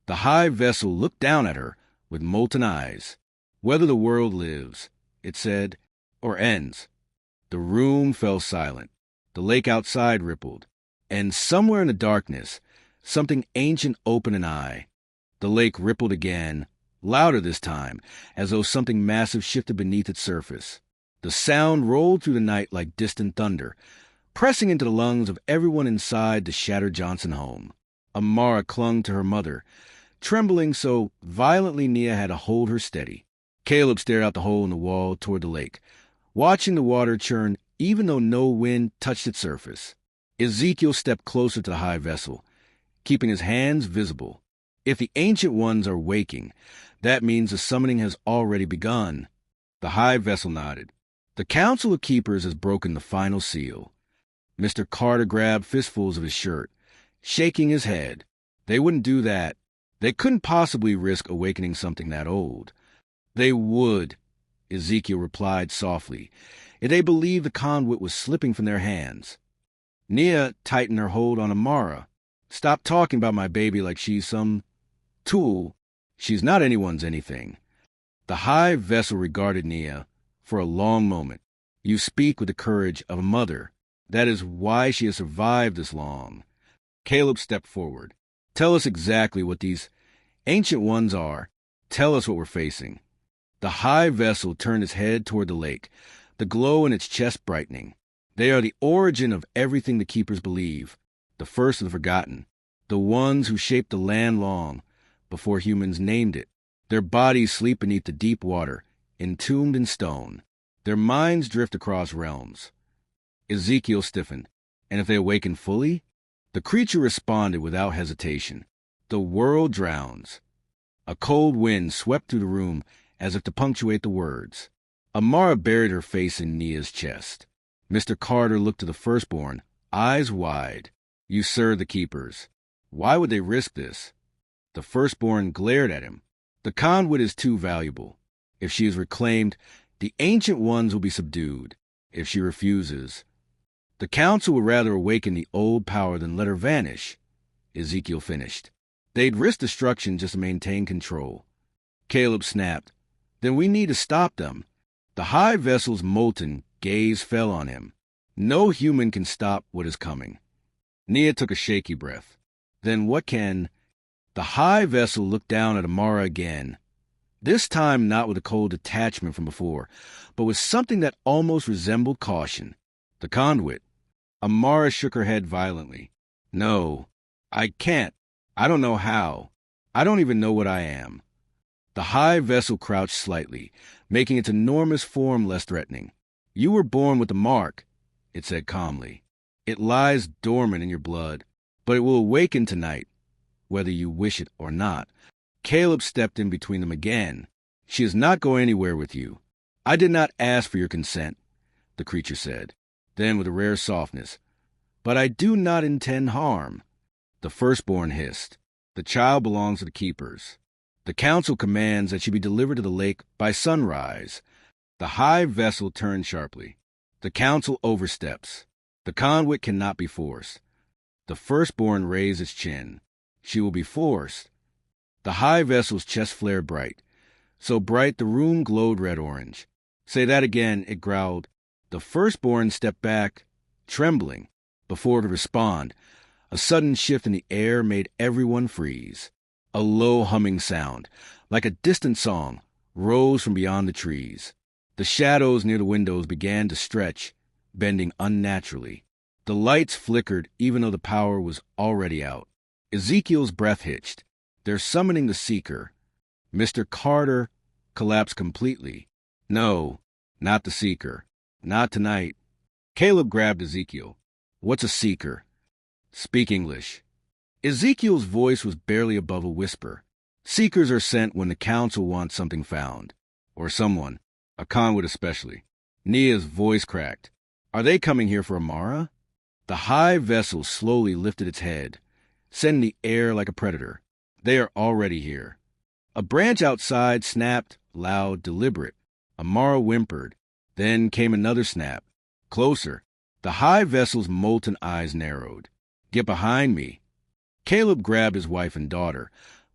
The high vessel looked down at her with molten eyes. Whether the world lives, it said, or ends. The room fell silent. The lake outside rippled. And somewhere in the darkness, something ancient opened an eye. The lake rippled again, louder this time, as though something massive shifted beneath its surface. The sound rolled through the night like distant thunder, pressing into the lungs of everyone inside the shattered Johnson home. Amara clung to her mother, trembling so violently Nia had to hold her steady. Caleb stared out the hole in the wall toward the lake, watching the water churn even though no wind touched its surface. Ezekiel stepped closer to the high vessel, keeping his hands visible. If the ancient ones are waking, that means the summoning has already begun. The high vessel nodded. The Council of Keepers has broken the final seal. Mr. Carter grabbed fistfuls of his shirt, shaking his head. They wouldn't do that. They couldn't possibly risk awakening something that old. They would, Ezekiel replied softly, if they believed the conduit was slipping from their hands. Nia tightened her hold on Amara. Stop talking about my baby like she's some tool. She's not anyone's anything. The high vessel regarded Nia for a long moment. You speak with the courage of a mother. That is why she has survived this long. Caleb stepped forward. Tell us exactly what these ancient ones are. Tell us what we're facing. The high vessel turned its head toward the lake, the glow in its chest brightening. They are the origin of everything the keepers believe, the first of the forgotten, the ones who shaped the land long before humans named it. Their bodies sleep beneath the deep water, entombed in stone. Their minds drift across realms. Ezekiel stiffened. And if they awaken fully? The creature responded without hesitation. The world drowns. A cold wind swept through the room as if to punctuate the words. Amara buried her face in Nia's chest. Mr. Carter looked to the firstborn, eyes wide. You serve the keepers. Why would they risk this? The firstborn glared at him. The conduit is too valuable. If she is reclaimed, the ancient ones will be subdued. If she refuses, the council would rather awaken the old power than let her vanish. Ezekiel finished. They'd risk destruction just to maintain control. Caleb snapped. Then we need to stop them. The high vessel's molten gaze fell on him. No human can stop what is coming. Nia took a shaky breath. Then what can... The high vessel looked down at Amara again. This time not with a cold detachment from before, but with something that almost resembled caution. The conduit. Amara shook her head violently. No, I can't. I don't know how. I don't even know what I am. The high vessel crouched slightly, making its enormous form less threatening. You were born with the mark, it said calmly. It lies dormant in your blood, but it will awaken tonight, whether you wish it or not. Caleb stepped in between them again. She is not going anywhere with you. I did not ask for your consent, the creature said. Then with a rare softness, but I do not intend harm. The firstborn hissed. The child belongs to the keepers. The council commands that she be delivered to the lake by sunrise. The high vessel turned sharply. The council oversteps. The conduit cannot be forced. The firstborn raised its chin. She will be forced. The high vessel's chest flared bright. So bright the room glowed red-orange. Say that again, it growled. The firstborn stepped back, trembling, before to respond. A sudden shift in the air made everyone freeze. A low humming sound, like a distant song, rose from beyond the trees. The shadows near the windows began to stretch, bending unnaturally. The lights flickered even though the power was already out. Ezekiel's breath hitched. They're summoning the Seeker. Mr. Carter collapsed completely. No, not the Seeker. Not tonight. Caleb grabbed Ezekiel. What's a Seeker? Speak English. Ezekiel's voice was barely above a whisper. Seekers are sent when the council wants something found. Or someone. A conduit especially. Nia's voice cracked. Are they coming here for Amara? The high vessel slowly lifted its head, sending the air like a predator. They are already here. A branch outside snapped, loud, deliberate. Amara whimpered. Then came another snap. Closer. The high vessel's molten eyes narrowed. Get behind me. Caleb grabbed his wife and daughter,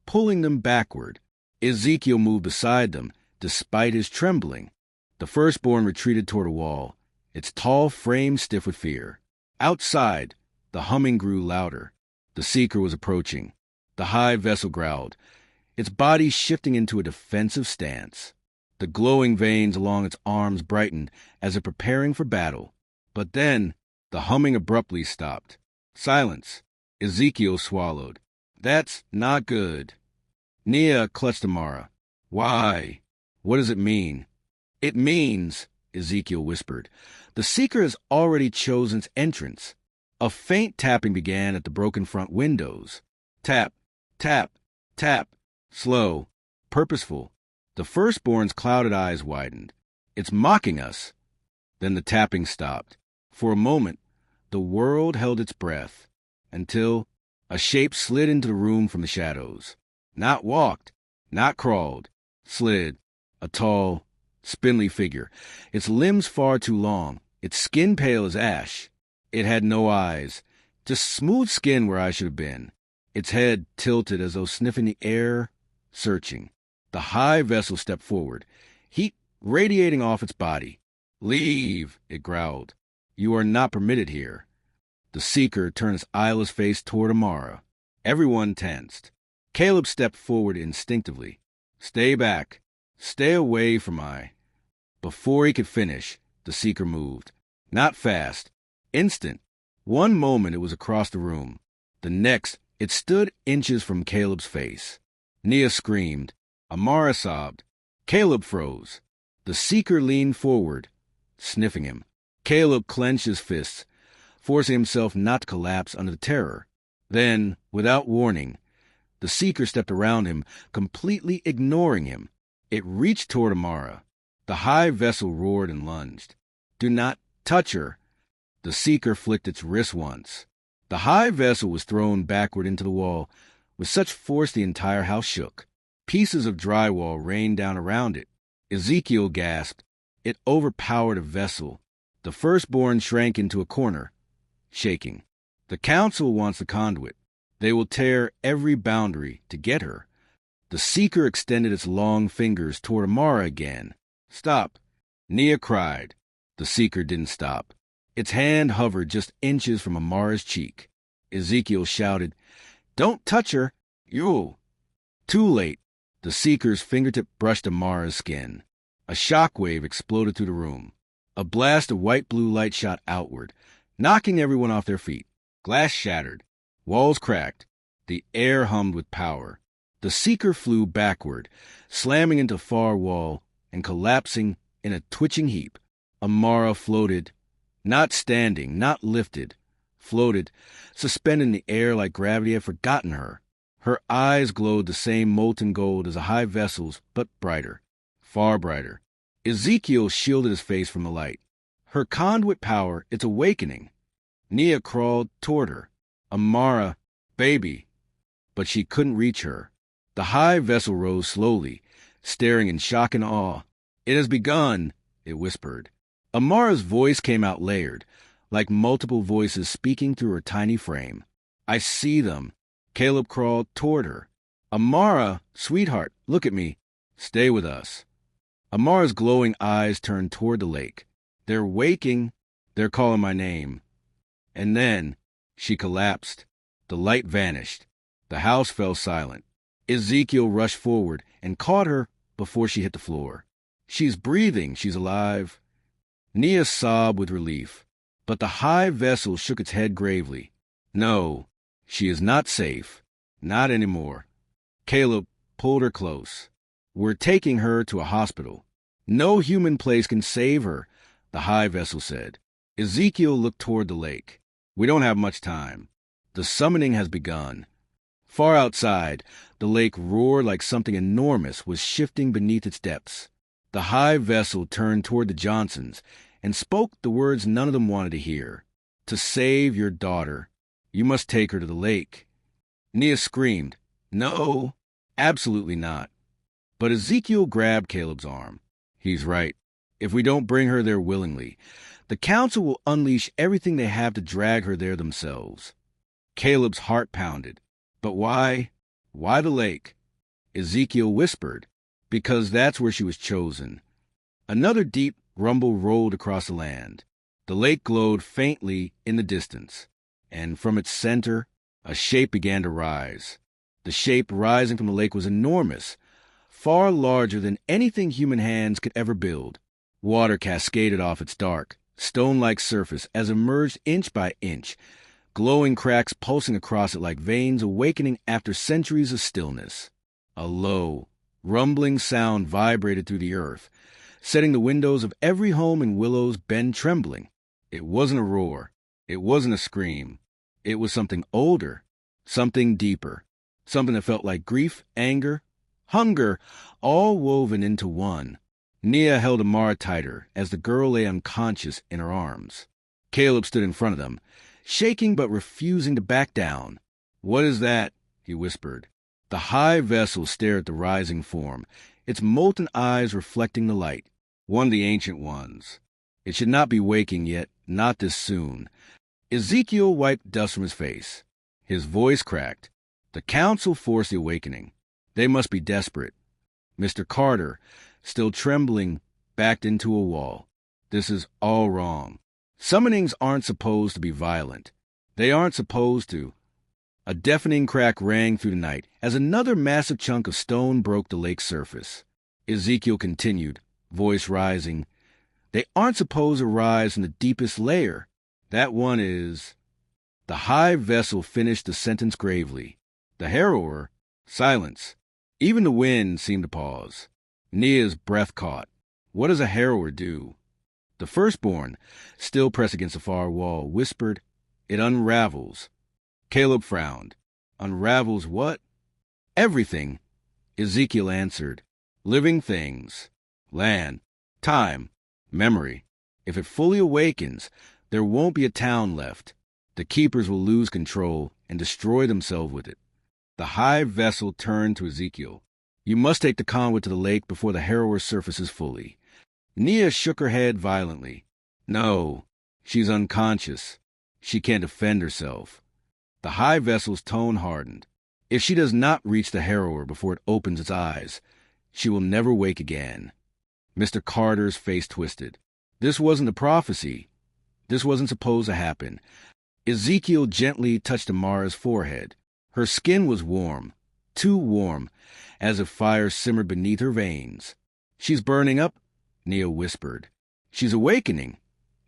pulling them backward. Ezekiel moved beside them, despite his trembling. The firstborn retreated toward a wall, its tall frame stiff with fear. Outside, the humming grew louder. The Seeker was approaching. The high vessel growled, its body shifting into a defensive stance. The glowing veins along its arms brightened as if preparing for battle. But then, the humming abruptly stopped. Silence. Ezekiel swallowed. That's not good. Nia clutched Amara. Why? What does it mean? It means, Ezekiel whispered, the Seeker has already chosen its entrance. A faint tapping began at the broken front windows. Tap, tap, tap. Slow, purposeful. The firstborn's clouded eyes widened. It's mocking us. Then the tapping stopped. For a moment, the world held its breath, until a shape slid into the room from the shadows. Not walked, not crawled, slid. A tall, spindly figure, its limbs far too long, its skin pale as ash. It had no eyes, just smooth skin where I should have been. Its head tilted as though sniffing the air, searching. The high vessel stepped forward, heat radiating off its body. Leave, it growled. You are not permitted here. The Seeker turned its eyeless face toward Amara. Everyone tensed. Caleb stepped forward instinctively. Stay back. Stay away from my... Before he could finish, the Seeker moved. Not fast. Instant. One moment it was across the room. The next, it stood inches from Caleb's face. Nia screamed. Amara sobbed. Caleb froze. The Seeker leaned forward, sniffing him. Caleb clenched his fists, forcing himself not to collapse under the terror. Then, without warning, the Seeker stepped around him, completely ignoring him. It reached toward Amara. The high vessel roared and lunged. Do not touch her. The Seeker flicked its wrist once. The high vessel was thrown backward into the wall with such force the entire house shook. Pieces of drywall rained down around it. Ezekiel gasped. It overpowered a vessel. The firstborn shrank into a corner, shaking. The council wants the conduit. They will tear every boundary to get her. The Seeker extended its long fingers toward Amara again. Stop. Nia cried. The seeker didn't stop. Its hand hovered just inches from Amara's cheek. Ezekiel shouted, "Don't touch her! You!" Too late. The seeker's fingertip brushed Amara's skin. A shockwave exploded through the room. A blast of white-blue light shot outward, knocking everyone off their feet. Glass shattered. Walls cracked. The air hummed with power. The seeker flew backward, slamming into far wall and collapsing in a twitching heap. Amara floated, not standing, not lifted, floated, suspended in the air like gravity had forgotten her. Her eyes glowed the same molten gold as a high vessel's, but brighter, far brighter. Ezekiel shielded his face from the light. Her conduit power, its awakening. Nia crawled toward her. Amara, baby. But she couldn't reach her. The high vessel rose slowly, staring in shock and awe. "It has begun," it whispered. Amara's voice came out layered, like multiple voices speaking through her tiny frame. "I see them." Caleb crawled toward her. "Amara, sweetheart, look at me. Stay with us." Amara's glowing eyes turned toward the lake. "They're waking. They're calling my name." And then she collapsed. The light vanished. The house fell silent. Ezekiel rushed forward and caught her before she hit the floor. "She's breathing. She's alive." Nia sobbed with relief, but the high vessel shook its head gravely. "No, she is not safe. Not anymore." Caleb pulled her close. "We're taking her to a hospital. No human place can save her," the high vessel said. Ezekiel looked toward the lake. "We don't have much time. The summoning has begun." Far outside, the lake roared like something enormous was shifting beneath its depths. The high vessel turned toward the Johnsons and spoke the words none of them wanted to hear. "To save your daughter, you must take her to the lake." Nia screamed, "No, absolutely not." But Ezekiel grabbed Caleb's arm. "He's right. If we don't bring her there willingly, the council will unleash everything they have to drag her there themselves." Caleb's heart pounded. "But why? Why the lake?" Ezekiel whispered, "Because that's where she was chosen." Another deep rumble rolled across the land. The lake glowed faintly in the distance, and from its center, a shape began to rise. The shape rising from the lake was enormous, far larger than anything human hands could ever build. Water cascaded off its dark, stone-like surface as it emerged inch by inch, glowing cracks pulsing across it like veins awakening after centuries of stillness. A low, rumbling sound vibrated through the earth, setting the windows of every home in Willow's Bend trembling. It wasn't a roar. It wasn't a scream. It was something older, something deeper, something that felt like grief, anger, hunger, all woven into one. Nia held Amara tighter as the girl lay unconscious in her arms. Caleb stood in front of them, shaking but refusing to back down. "What is that?" he whispered. The high vessel stared at the rising form, its molten eyes reflecting the light. "One of the ancient ones. It should not be waking yet, not this soon." Ezekiel wiped dust from his face. His voice cracked. "The council forced the awakening. They must be desperate." Mr. Carter, still trembling, backed into a wall. "This is all wrong. Summonings aren't supposed to be violent. They aren't supposed to." A deafening crack rang through the night as another massive chunk of stone broke the lake's surface. Ezekiel continued, voice rising. "They aren't supposed to rise from the deepest layer. That one is—" The high vessel finished the sentence gravely. The harrower, silence. Even the wind seemed to pause. Nia's breath caught. What does a harrower do? The firstborn, still pressed against the far wall, whispered, "It unravels." Caleb frowned. "Unravels what?" "Everything," Ezekiel answered. "Living things. Land. Time. Memory. If it fully awakens, there won't be a town left. The keepers will lose control and destroy themselves with it." The high vessel turned to Ezekiel. "You must take the conduit to the lake before the harrower surfaces fully." Nia shook her head violently. "No, she's unconscious. She can't defend herself." The high vessel's tone hardened. "If she does not reach the harrower before it opens its eyes, she will never wake again." Mr. Carter's face twisted. This wasn't a prophecy. This wasn't supposed to happen. Ezekiel gently touched Amara's forehead. Her skin was warm, too warm, as if fire simmered beneath her veins. She's burning up, Nia whispered. She's awakening,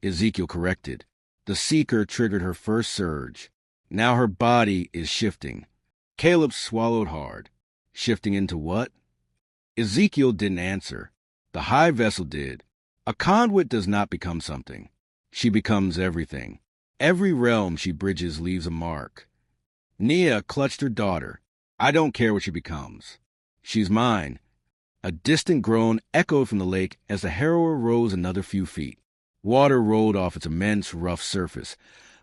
Ezekiel corrected. The seeker triggered her first surge. Now her body is shifting. Caleb swallowed hard. Shifting into what? Ezekiel didn't answer. The high vessel did. A conduit does not become something. She becomes everything. Every realm she bridges leaves a mark. Nia clutched her daughter. I don't care what she becomes. She's mine. A distant groan echoed from the lake as the harrower rose another few feet. Water rolled off its immense, rough surface.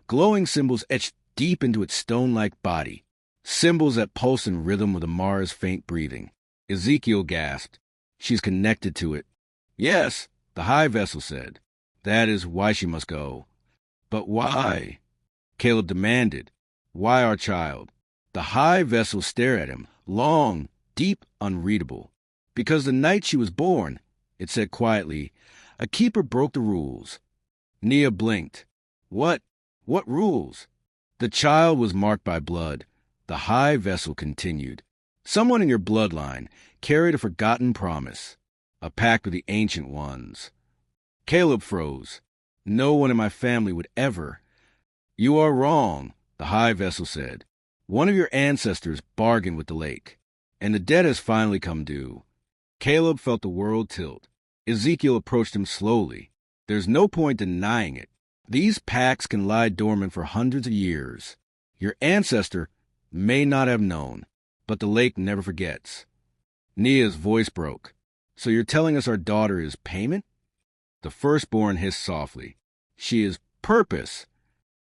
Glowing symbols etched deep into its stone-like body. Symbols that pulsed in rhythm with Amara's faint breathing. Ezekiel gasped. She's connected to it. Yes, the high vessel said. That is why she must go. But why? Caleb demanded. Why our child? The high vessel stared at him, long, deep, unreadable. Because the night she was born, it said quietly, a keeper broke the rules. Nia blinked. What rules? The child was marked by blood. The high vessel continued. Someone in your bloodline carried a forgotten promise, a pact with the ancient ones. Caleb froze. No one in my family would ever. You are wrong, the high vessel said. One of your ancestors bargained with the lake, and the debt has finally come due. Caleb felt the world tilt. Ezekiel approached him slowly. There's no point denying it. These pacts can lie dormant for hundreds of years. Your ancestor may not have known, but the lake never forgets. Nia's voice broke. So you're telling us our daughter is payment? The firstborn hissed softly. She is purpose.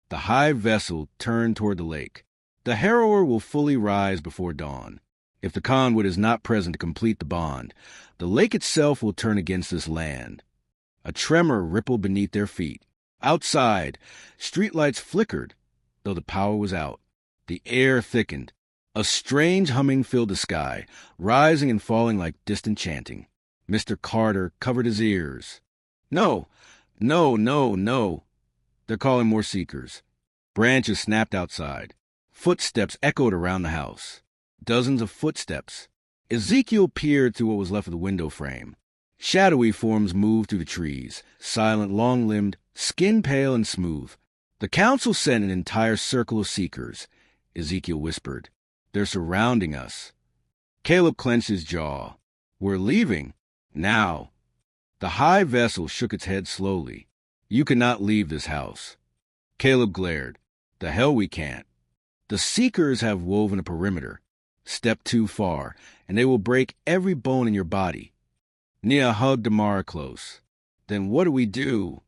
The high vessel turned toward the lake. The harrower will fully rise before dawn. If the conduit is not present to complete the bond, the lake itself will turn against this land. A tremor rippled beneath their feet. Outside, streetlights flickered, though the power was out. The air thickened. A strange humming filled the sky, rising and falling like distant chanting. Mr. Carter covered his ears. No. They're calling more seekers. Branches snapped outside. Footsteps echoed around the house. Dozens of footsteps. Ezekiel peered through what was left of the window frame. Shadowy forms moved through the trees, silent, long-limbed, skin-pale and smooth. The council sent an entire circle of seekers, Ezekiel whispered. They're surrounding us. Caleb clenched his jaw. We're leaving. Now. The high vessel shook its head slowly. You cannot leave this house. Caleb glared. The hell we can't. The seekers have woven a perimeter. Step too far, and they will break every bone in your body. Nia hugged Amara close. Then what do we do?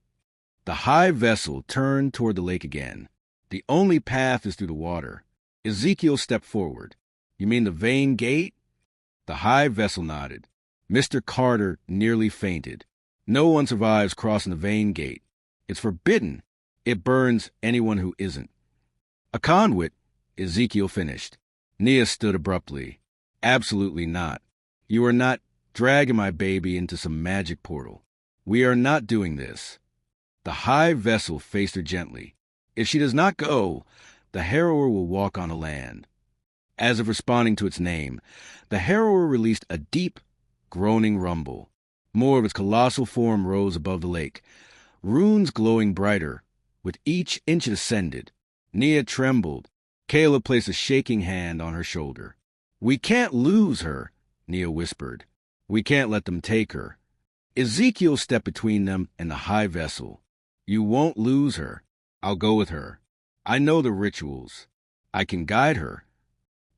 The high vessel turned toward the lake again. The only path is through the water. Ezekiel stepped forward. You mean the vein gate? The high vessel nodded. Mr. Carter nearly fainted. No one survives crossing the vein gate. It's forbidden. It burns anyone who isn't. A conduit, Ezekiel finished. Nia stood abruptly. Absolutely not. You are not dragging my baby into some magic portal. We are not doing this. The high vessel faced her gently. If she does not go, the harrower will walk on the land. As if responding to its name, the harrower released a deep, groaning rumble. More of its colossal form rose above the lake, runes glowing brighter. With each inch it ascended. Nia trembled. Caleb placed a shaking hand on her shoulder. We can't lose her, Nia whispered. We can't let them take her. Ezekiel stepped between them and the high vessel. You won't lose her. I'll go with her. I know the rituals. I can guide her.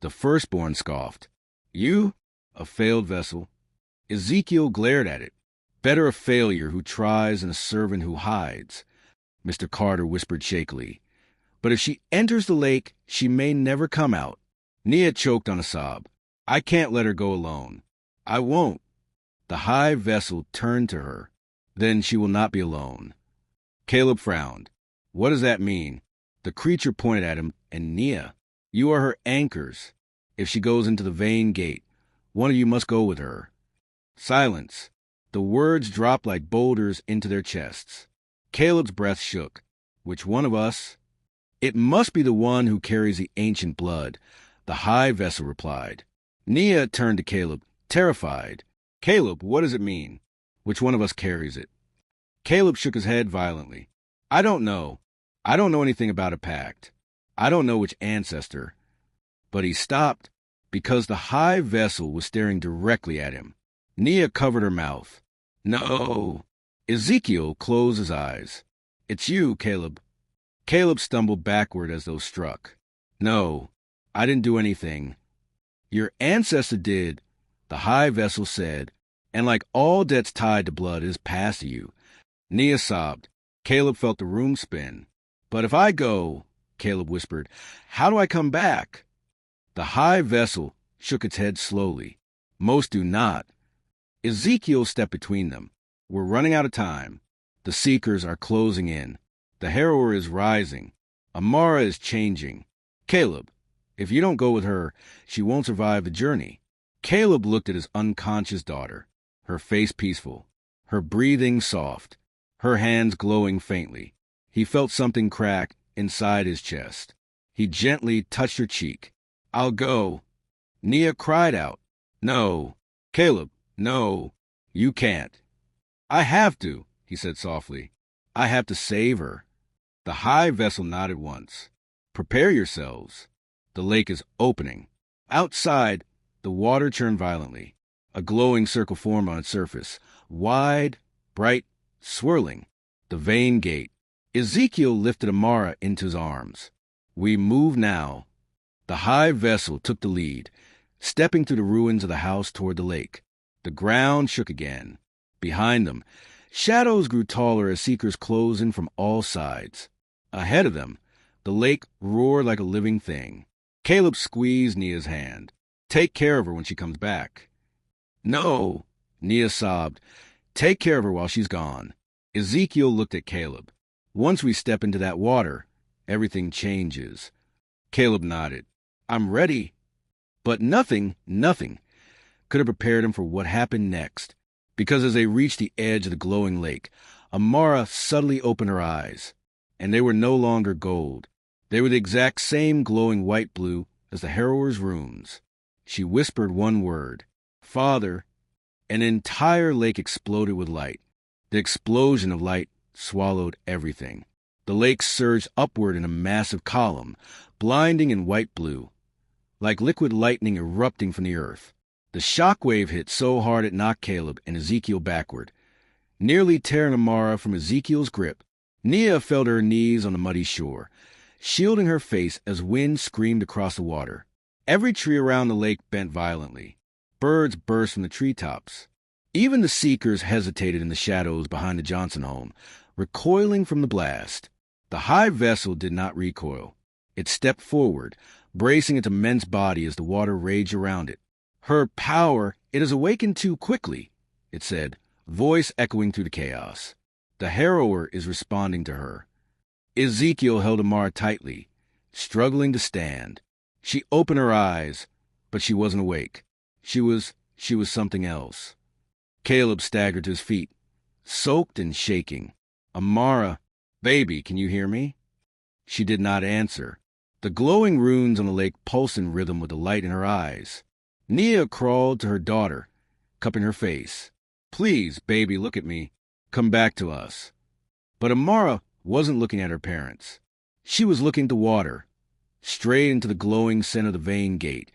The firstborn scoffed. You? A failed vessel. Ezekiel glared at it. Better a failure who tries than a servant who hides, Mr. Carter whispered shakily. But if she enters the lake, she may never come out. Nia choked on a sob. I can't let her go alone. I won't. The high vessel turned to her. Then she will not be alone. Caleb frowned. What does that mean? The creature pointed at him, and Nia. You are her anchors. If she goes into the vein gate, one of you must go with her. Silence. The words dropped like boulders into their chests. Caleb's breath shook. Which one of us? It must be the one who carries the ancient blood, the high vessel replied. Nia turned to Caleb, terrified. Caleb, what does it mean? Which one of us carries it? Caleb shook his head violently. I don't know. I don't know anything about a pact. I don't know which ancestor. But he stopped because the high vessel was staring directly at him. Nia covered her mouth. No. Ezekiel closed his eyes. It's you, Caleb. Caleb stumbled backward as though struck. No, I didn't do anything. Your ancestor did, the high vessel said, and like all debts tied to blood is passed to you. Nia sobbed. Caleb felt the room spin. But if I go, Caleb whispered, how do I come back? The high vessel shook its head slowly. Most do not. Ezekiel stepped between them. We're running out of time. The seekers are closing in. The harrower is rising. Amara is changing. Caleb, if you don't go with her, she won't survive the journey. Caleb looked at his unconscious daughter, her face peaceful, her breathing soft, her hands glowing faintly. He felt something crack inside his chest. He gently touched her cheek. I'll go. Nia cried out. No. Caleb, no. You can't. I have to, he said softly. I have to save her. The high vessel nodded once. Prepare yourselves. The lake is opening. Outside, the water churned violently. A glowing circle formed on its surface, wide, bright, swirling. The vein gate. Ezekiel lifted Amara into his arms. We move now. The high vessel took the lead, stepping through the ruins of the house toward the lake. The ground shook again. Behind them, shadows grew taller as seekers closed in from all sides. Ahead of them, the lake roared like a living thing. Caleb squeezed Nia's hand. Take care of her when she comes back. No, Nia sobbed. Take care of her while she's gone. Ezekiel looked at Caleb. Once we step into that water, everything changes. Caleb nodded. I'm ready. But nothing could have prepared him for what happened next, because as they reached the edge of the glowing lake, Amara suddenly opened her eyes, and they were no longer gold. They were the exact same glowing white-blue as the harrower's runes. She whispered one word, Father. An entire lake exploded with light. The explosion of light swallowed everything. The lake surged upward in a massive column, blinding in white-blue, like liquid lightning erupting from the earth. The shockwave hit so hard it knocked Caleb and Ezekiel backward, nearly tearing Amara from Ezekiel's grip. Nia fell to her knees on the muddy shore, shielding her face as wind screamed across the water. Every tree around the lake bent violently. Birds burst from the treetops. Even the seekers hesitated in the shadows behind the Johnson home, recoiling from the blast. The high vessel did not recoil. It stepped forward, bracing its immense body as the water raged around it. Her power, it has awakened too quickly, it said, voice echoing through the chaos. The harrower is responding to her. Ezekiel held Amara tightly, struggling to stand. She opened her eyes, but she wasn't awake. She was something else. Caleb staggered to his feet, soaked and shaking. Amara, baby, can you hear me? She did not answer. The glowing runes on the lake pulsed in rhythm with the light in her eyes. Nia crawled to her daughter, cupping her face. Please, baby, look at me. Come back to us. But Amara wasn't looking at her parents. She was looking to water, straight into the glowing center of the vein gate,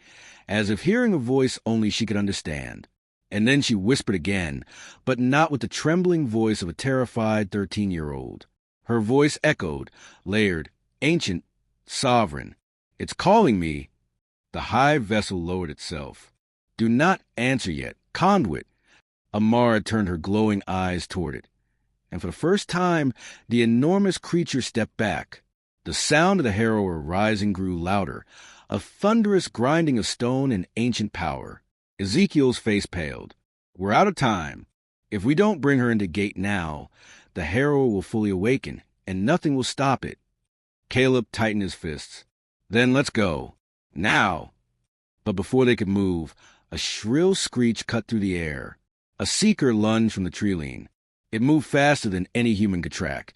as if hearing a voice only she could understand. And then she whispered again, but not with the trembling voice of a terrified 13-year-old. Her voice echoed, layered, ancient, sovereign. It's calling me. The high vessel lowered itself. Do not answer yet. Conduit. Amara turned her glowing eyes toward it. And for the first time, the enormous creature stepped back. The sound of the harrower rising grew louder, a thunderous grinding of stone and ancient power. Ezekiel's face paled. We're out of time. If we don't bring her into gate now, the harrower will fully awaken, and nothing will stop it. Caleb tightened his fists. Then let's go. Now. But before they could move, a shrill screech cut through the air. A seeker lunged from the tree-line. It moved faster than any human could track.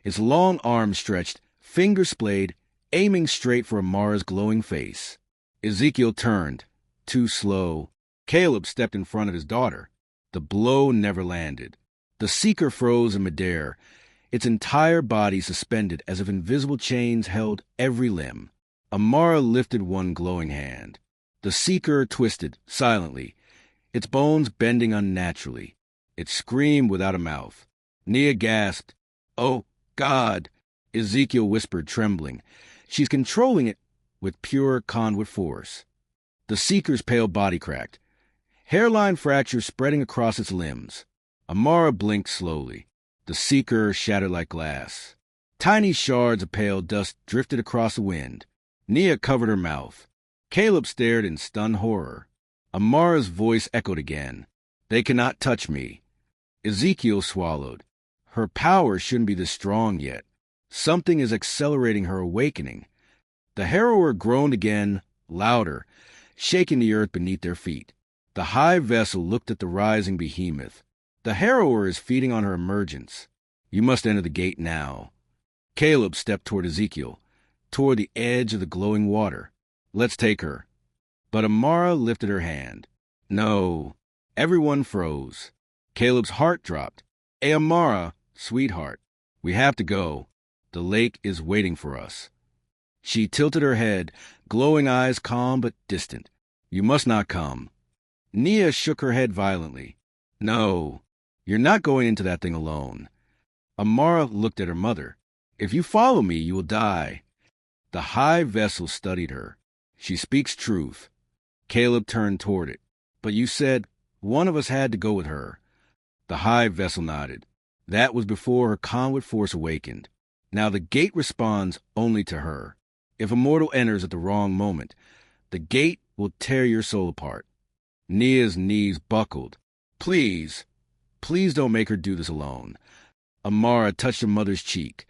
Its long arms stretched, fingers splayed, aiming straight for Amara's glowing face. Ezekiel turned. Too slow. Caleb stepped in front of his daughter. The blow never landed. The seeker froze in midair, its entire body suspended as if invisible chains held every limb. Amara lifted one glowing hand. The seeker twisted, silently, its bones bending unnaturally. It screamed without a mouth. Nia gasped. "Oh, God!" Ezekiel whispered, trembling. "She's controlling it with pure conduit force." The seeker's pale body cracked, hairline fractures spreading across its limbs. Amara blinked slowly. The seeker shattered like glass. Tiny shards of pale dust drifted across the wind. Nia covered her mouth. Caleb stared in stunned horror. Amara's voice echoed again. "They cannot touch me." Ezekiel swallowed. Her power shouldn't be this strong yet. Something is accelerating her awakening. The harrower groaned again, louder, shaking the earth beneath their feet. The high vessel looked at the rising behemoth. "The harrower is feeding on her emergence. You must enter the gate now." Caleb stepped toward Ezekiel, toward the edge of the glowing water. "Let's take her." But Amara lifted her hand. "No." Everyone froze. Caleb's heart dropped. "Hey, Amara, sweetheart, we have to go. The lake is waiting for us." She tilted her head, glowing eyes calm but distant. "You must not come." Nia shook her head violently. "No, you're not going into that thing alone." Amara looked at her mother. "If you follow me, you will die." The high vessel studied her. "She speaks truth." Caleb turned toward it. "But you said one of us had to go with her." The high vessel nodded. "That was before her conduit force awakened. Now the gate responds only to her. If a mortal enters at the wrong moment, the gate will tear your soul apart." Nia's knees buckled. Please don't make her do this alone." Amara touched her mother's cheek,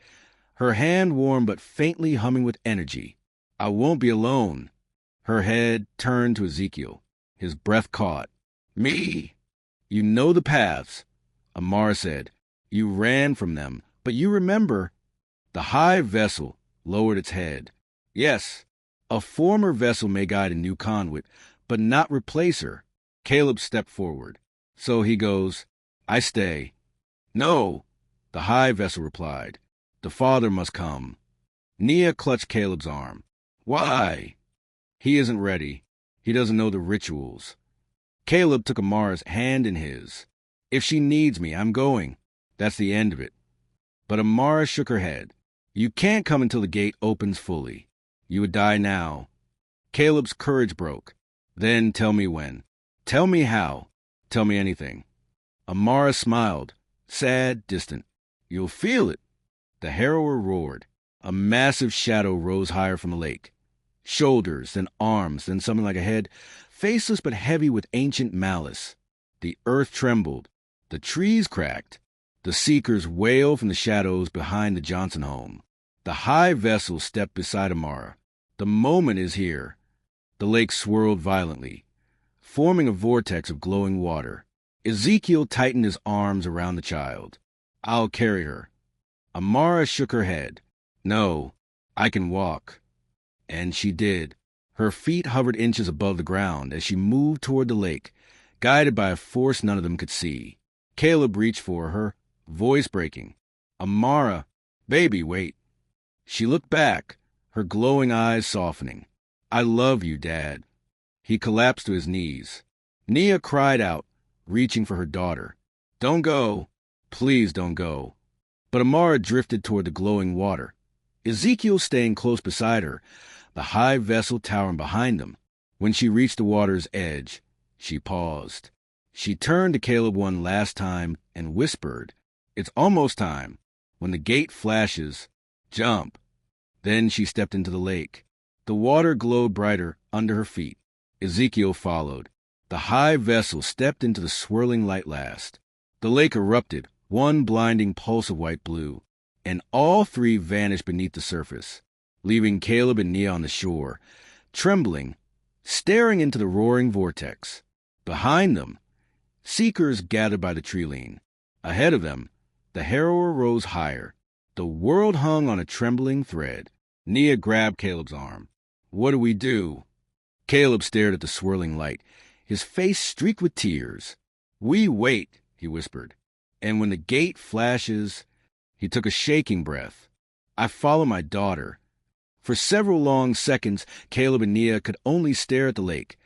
her hand warm but faintly humming with energy. "I won't be alone." Her head turned to Ezekiel. His breath caught. "Me." "You know the paths," Amara said. "You ran from them, but you remember." The high vessel lowered its head. "Yes, a former vessel may guide a new conduit, but not replace her." Caleb stepped forward. "So he goes, I stay." "No," the high vessel replied. "The father must come." Nia clutched Caleb's arm. "Why?" "He isn't ready. He doesn't know the rituals." Caleb took Amara's hand in his. "If she needs me, I'm going. That's the end of it." But Amara shook her head. "You can't come until the gate opens fully. You would die now." Caleb's courage broke. "Then tell me when. Tell me how. Tell me anything." Amara smiled, sad, distant. "You'll feel it." The harrower roared. A massive shadow rose higher from the lake. Shoulders, then arms, then something like a head, faceless but heavy with ancient malice. The earth trembled. The trees cracked. The seekers wailed from the shadows behind the Johnson home. The high vessel stepped beside Amara. "The moment is here." The lake swirled violently, forming a vortex of glowing water. Ezekiel tightened his arms around the child. "I'll carry her." Amara shook her head. "No, I can walk." And she did. Her feet hovered inches above the ground as she moved toward the lake, guided by a force none of them could see. Caleb reached for her, voice breaking. "Amara, baby, wait." She looked back, her glowing eyes softening. "I love you, Dad." He collapsed to his knees. Nia cried out, reaching for her daughter. "Don't go. Please don't go." But Amara drifted toward the glowing water. Ezekiel staying close beside her, the high vessel towering behind them. When she reached the water's edge, she paused. She turned to Caleb one last time and whispered, "It's almost time. When the gate flashes, jump." Then she stepped into the lake. The water glowed brighter under her feet. Ezekiel followed. The high vessel stepped into the swirling light last. The lake erupted, one blinding pulse of white blue, and all three vanished beneath the surface, leaving Caleb and Nia on the shore, trembling, staring into the roaring vortex. Behind them, Seekers gathered by the tree-lean. Ahead of them, the harrower rose higher. The world hung on a trembling thread. Nia grabbed Caleb's arm. "What do we do?" Caleb stared at the swirling light, his face streaked with tears. "We wait," he whispered. "And when the gate flashes—" He took a shaking breath. "I follow my daughter." For several long seconds, Caleb and Nia could only stare at the lake,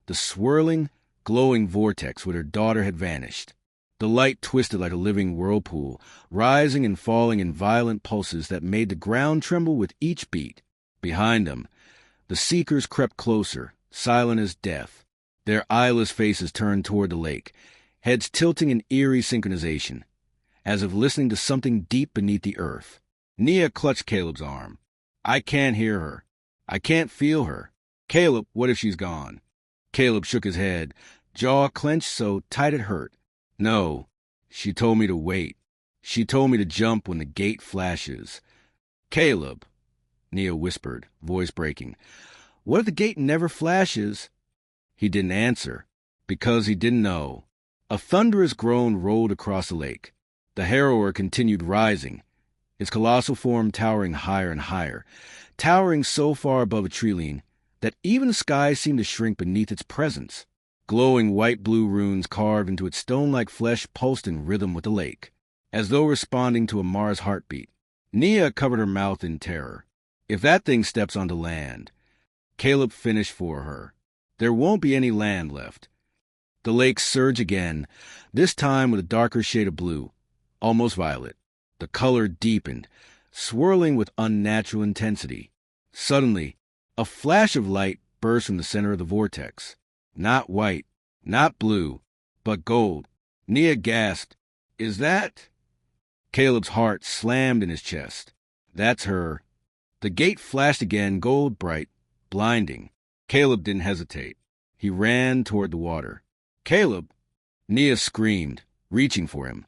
the swirling, glowing vortex where their daughter had vanished. The light twisted like a living whirlpool, rising and falling in violent pulses that made the ground tremble with each beat. Behind them, the seekers crept closer, silent as death, their eyeless faces turned toward the lake, heads tilting in eerie synchronization, as if listening to something deep beneath the earth. Nia clutched Caleb's arm. "I can't hear her. I can't feel her. Caleb, what if she's gone?" Caleb shook his head, jaw clenched so tight it hurt. "No, she told me to wait. She told me to jump when the gate flashes." "Caleb," Nia whispered, voice breaking, "what if the gate never flashes?" He didn't answer, because he didn't know. A thunderous groan rolled across the lake. The harrower continued rising, its colossal form towering higher and higher, towering so far above a tree-lean that even the sky seemed to shrink beneath its presence. Glowing white-blue runes carved into its stone-like flesh pulsed in rhythm with the lake, as though responding to a Mars heartbeat. Nia covered her mouth in terror. "If that thing steps onto land—" Caleb finished for her. "There won't be any land left." The lake surged again, this time with a darker shade of blue, almost violet. The color deepened, swirling with unnatural intensity. Suddenly, a flash of light burst from the center of the vortex. Not white, not blue, but gold. Nia gasped, "Is that—" Caleb's heart slammed in his chest. "That's her." The gate flashed again, gold bright, blinding. Caleb didn't hesitate. He ran toward the water. "Caleb!" Nia screamed, reaching for him.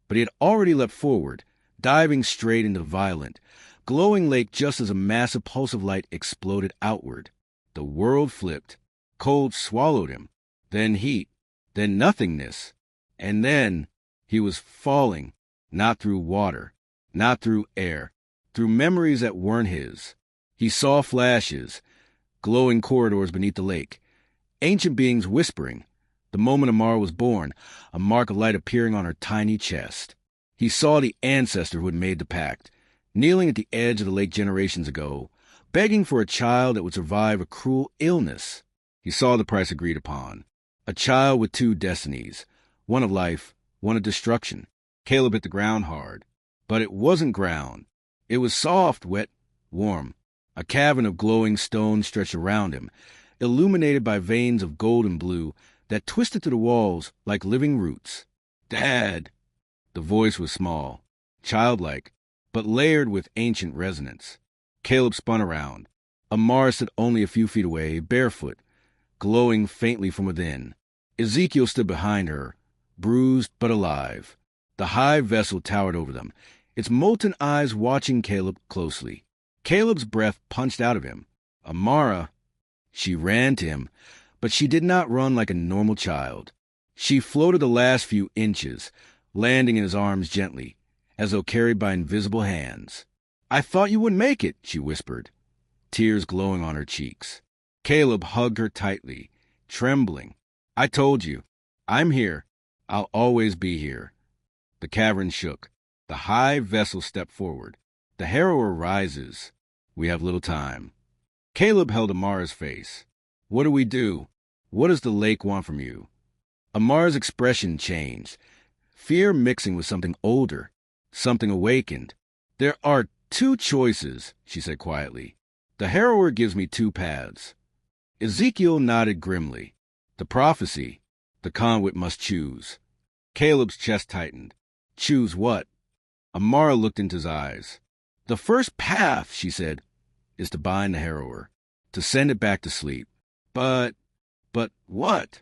But he had already leapt forward, diving straight into the violent, glowing lake just as a massive pulse of light exploded outward. The world flipped. Cold swallowed him, then heat, then nothingness. And then he was falling, not through water, not through air, through memories that weren't his. He saw flashes, glowing corridors beneath the lake, ancient beings whispering. The moment Amara was born, a mark of light appearing on her tiny chest. He saw the ancestor who had made the pact, kneeling at the edge of the lake generations ago, begging for a child that would survive a cruel illness. He saw the price agreed upon. A child with two destinies, one of life, one of destruction. Caleb hit the ground hard. But it wasn't ground. It was soft, wet, warm. A cavern of glowing stone stretched around him, illuminated by veins of gold and blue that twisted to the walls like living roots. "Dad!" The voice was small, childlike, but layered with ancient resonance. Caleb spun around. Amara stood only a few feet away, barefoot, glowing faintly from within. Ezekiel stood behind her, bruised but alive. The high vessel towered over them, its molten eyes watching Caleb closely. Caleb's breath punched out of him. Amara! She ran to him, but she did not run like a normal child. She floated the last few inches, landing in his arms gently, as though carried by invisible hands. "I thought you wouldn't make it," she whispered, tears glowing on her cheeks. Caleb hugged her tightly, trembling. "I told you. I'm here. I'll always be here." The cavern shook. The high vessel stepped forward. "The harrower rises. We have little time." Caleb held Amara's face. "What do we do? What does the lake want from you?" Amara's expression changed, fear mixing with something older, something awakened. "There are two choices," she said quietly. "The harrower gives me two paths." Ezekiel nodded grimly. "The prophecy, the conduit must choose." Caleb's chest tightened. "Choose what?" Amara looked into his eyes. "The first path," she said, "is to bind the harrower, to send it back to sleep." But what?"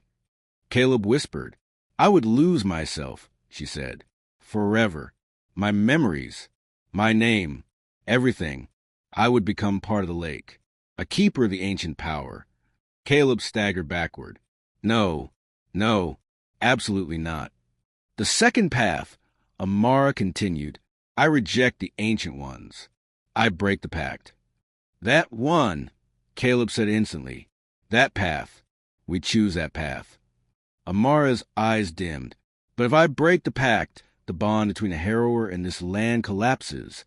Caleb whispered. "I would lose myself," she said. "Forever. My memories, my name, everything. I would become part of the lake, a keeper of the ancient power." Caleb staggered backward. No, Absolutely not. The second path, Amara continued. I reject the ancient ones. I break the pact. That one, Caleb said instantly. That path. We choose that path. Amara's eyes dimmed. But if I break the pact, the bond between the harrower and this land collapses.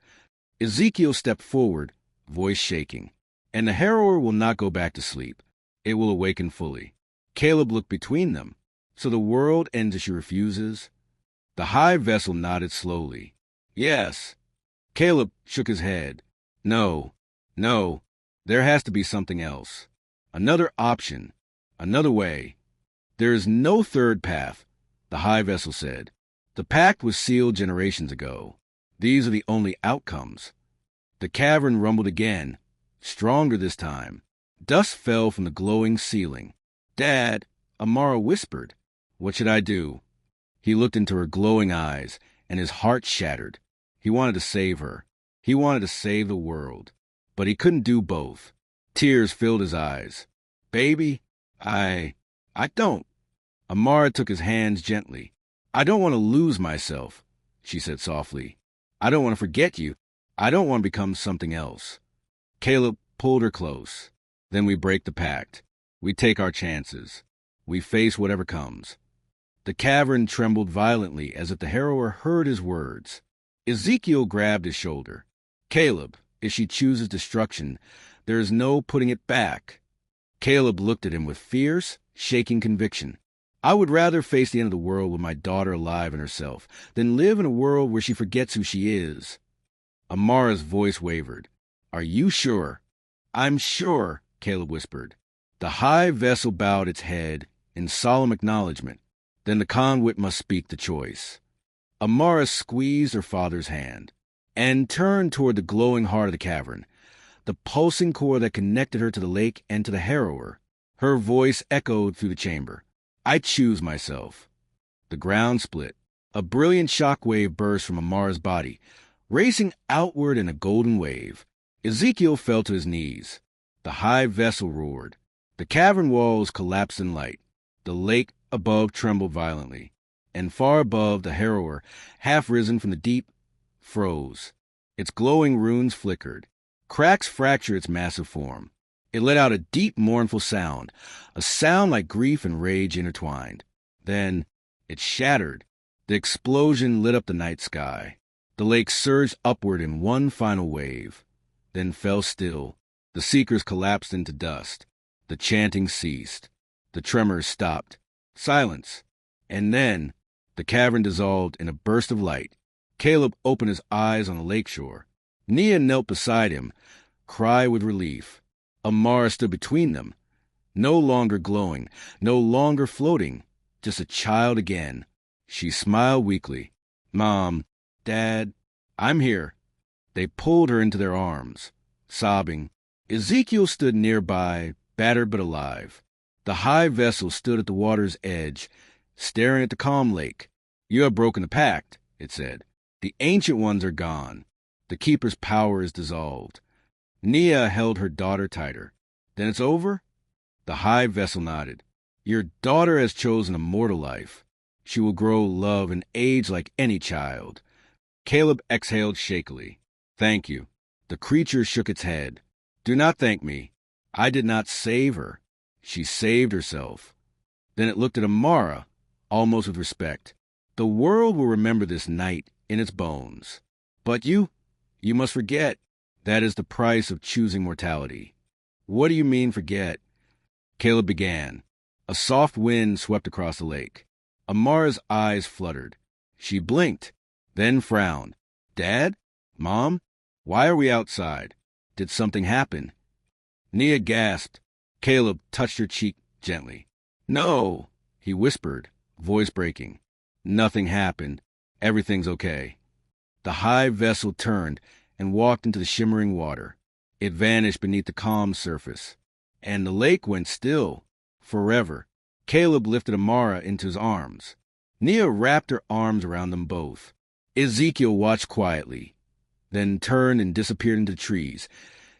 Ezekiel stepped forward, voice shaking. And the harrower will not go back to sleep. It will awaken fully. Caleb looked between them. So the world ends as she refuses? The high vessel nodded slowly. Yes. Caleb shook his head. No. There has to be something else. Another option. Another way. There is no third path, the high vessel said. The pact was sealed generations ago. These are the only outcomes. The cavern rumbled again, stronger this time. Dust fell from the glowing ceiling. Dad, Amara whispered. What should I do? He looked into her glowing eyes, and his heart shattered. He wanted to save her. He wanted to save the world. But he couldn't do both. Tears filled his eyes. Baby, I don't. Amara took his hands gently. I don't want to lose myself, she said softly. I don't want to forget you. I don't want to become something else. Caleb pulled her close. Then we break the pact. We take our chances. We face whatever comes. The cavern trembled violently as if the harrower heard his words. Ezekiel grabbed his shoulder. Caleb, if she chooses destruction, there is no putting it back. Caleb looked at him with fierce, shaking conviction. I would rather face the end of the world with my daughter alive in herself than live in a world where she forgets who she is. Amara's voice wavered. Are you sure? I'm sure, Caleb whispered. The high vessel bowed its head in solemn acknowledgement. Then the conduit must speak the choice. Amara squeezed her father's hand and turned toward the glowing heart of the cavern, the pulsing core that connected her to the lake and to the harrower. Her voice echoed through the chamber. I choose myself. The ground split. A brilliant shock wave burst from Amara's body, racing outward in a golden wave. Ezekiel fell to his knees. The high vessel roared. The cavern walls collapsed in light. The lake above trembled violently, and far above the harrower, half risen from the deep, froze. Its glowing runes flickered. Cracks fractured its massive form. It let out a deep, mournful sound, a sound like grief and rage intertwined. Then it shattered. The explosion lit up the night sky. The lake surged upward in one final wave, then fell still. The seekers collapsed into dust. The chanting ceased. The tremors stopped. Silence. And then the cavern dissolved in a burst of light. Caleb opened his eyes on the lakeshore. Nia knelt beside him, cry with relief. Amara stood between them, no longer glowing, no longer floating, just a child again. She smiled weakly. Mom, Dad, I'm here. They pulled her into their arms, sobbing. Ezekiel stood nearby, battered but alive. The high vessel stood at the water's edge, staring at the calm lake. You have broken the pact, it said. The ancient ones are gone. The keeper's power is dissolved. Nia held her daughter tighter. Then it's over? The high vessel nodded. Your daughter has chosen a mortal life. She will grow, love, and age like any child. Caleb exhaled shakily. Thank you. The creature shook its head. Do not thank me. I did not save her. She saved herself. Then it looked at Amara, almost with respect. The world will remember this night in its bones. But you must forget. That is the price of choosing mortality. What do you mean, forget? Caleb began. A soft wind swept across the lake. Amara's eyes fluttered. She blinked, then frowned. Dad? Mom? Why are we outside? Did something happen? Nia gasped. Caleb touched her cheek gently. No, he whispered, voice breaking. Nothing happened. Everything's okay. The high vessel turned and walked into the shimmering water. It vanished beneath the calm surface. And the lake went still, forever. Caleb lifted Amara into his arms. Nia wrapped her arms around them both. Ezekiel watched quietly, then turned and disappeared into the trees,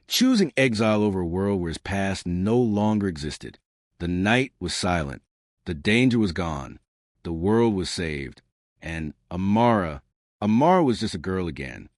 choosing exile over a world where his past no longer existed. The night was silent. The danger was gone. The world was saved. And Amara was just a girl again.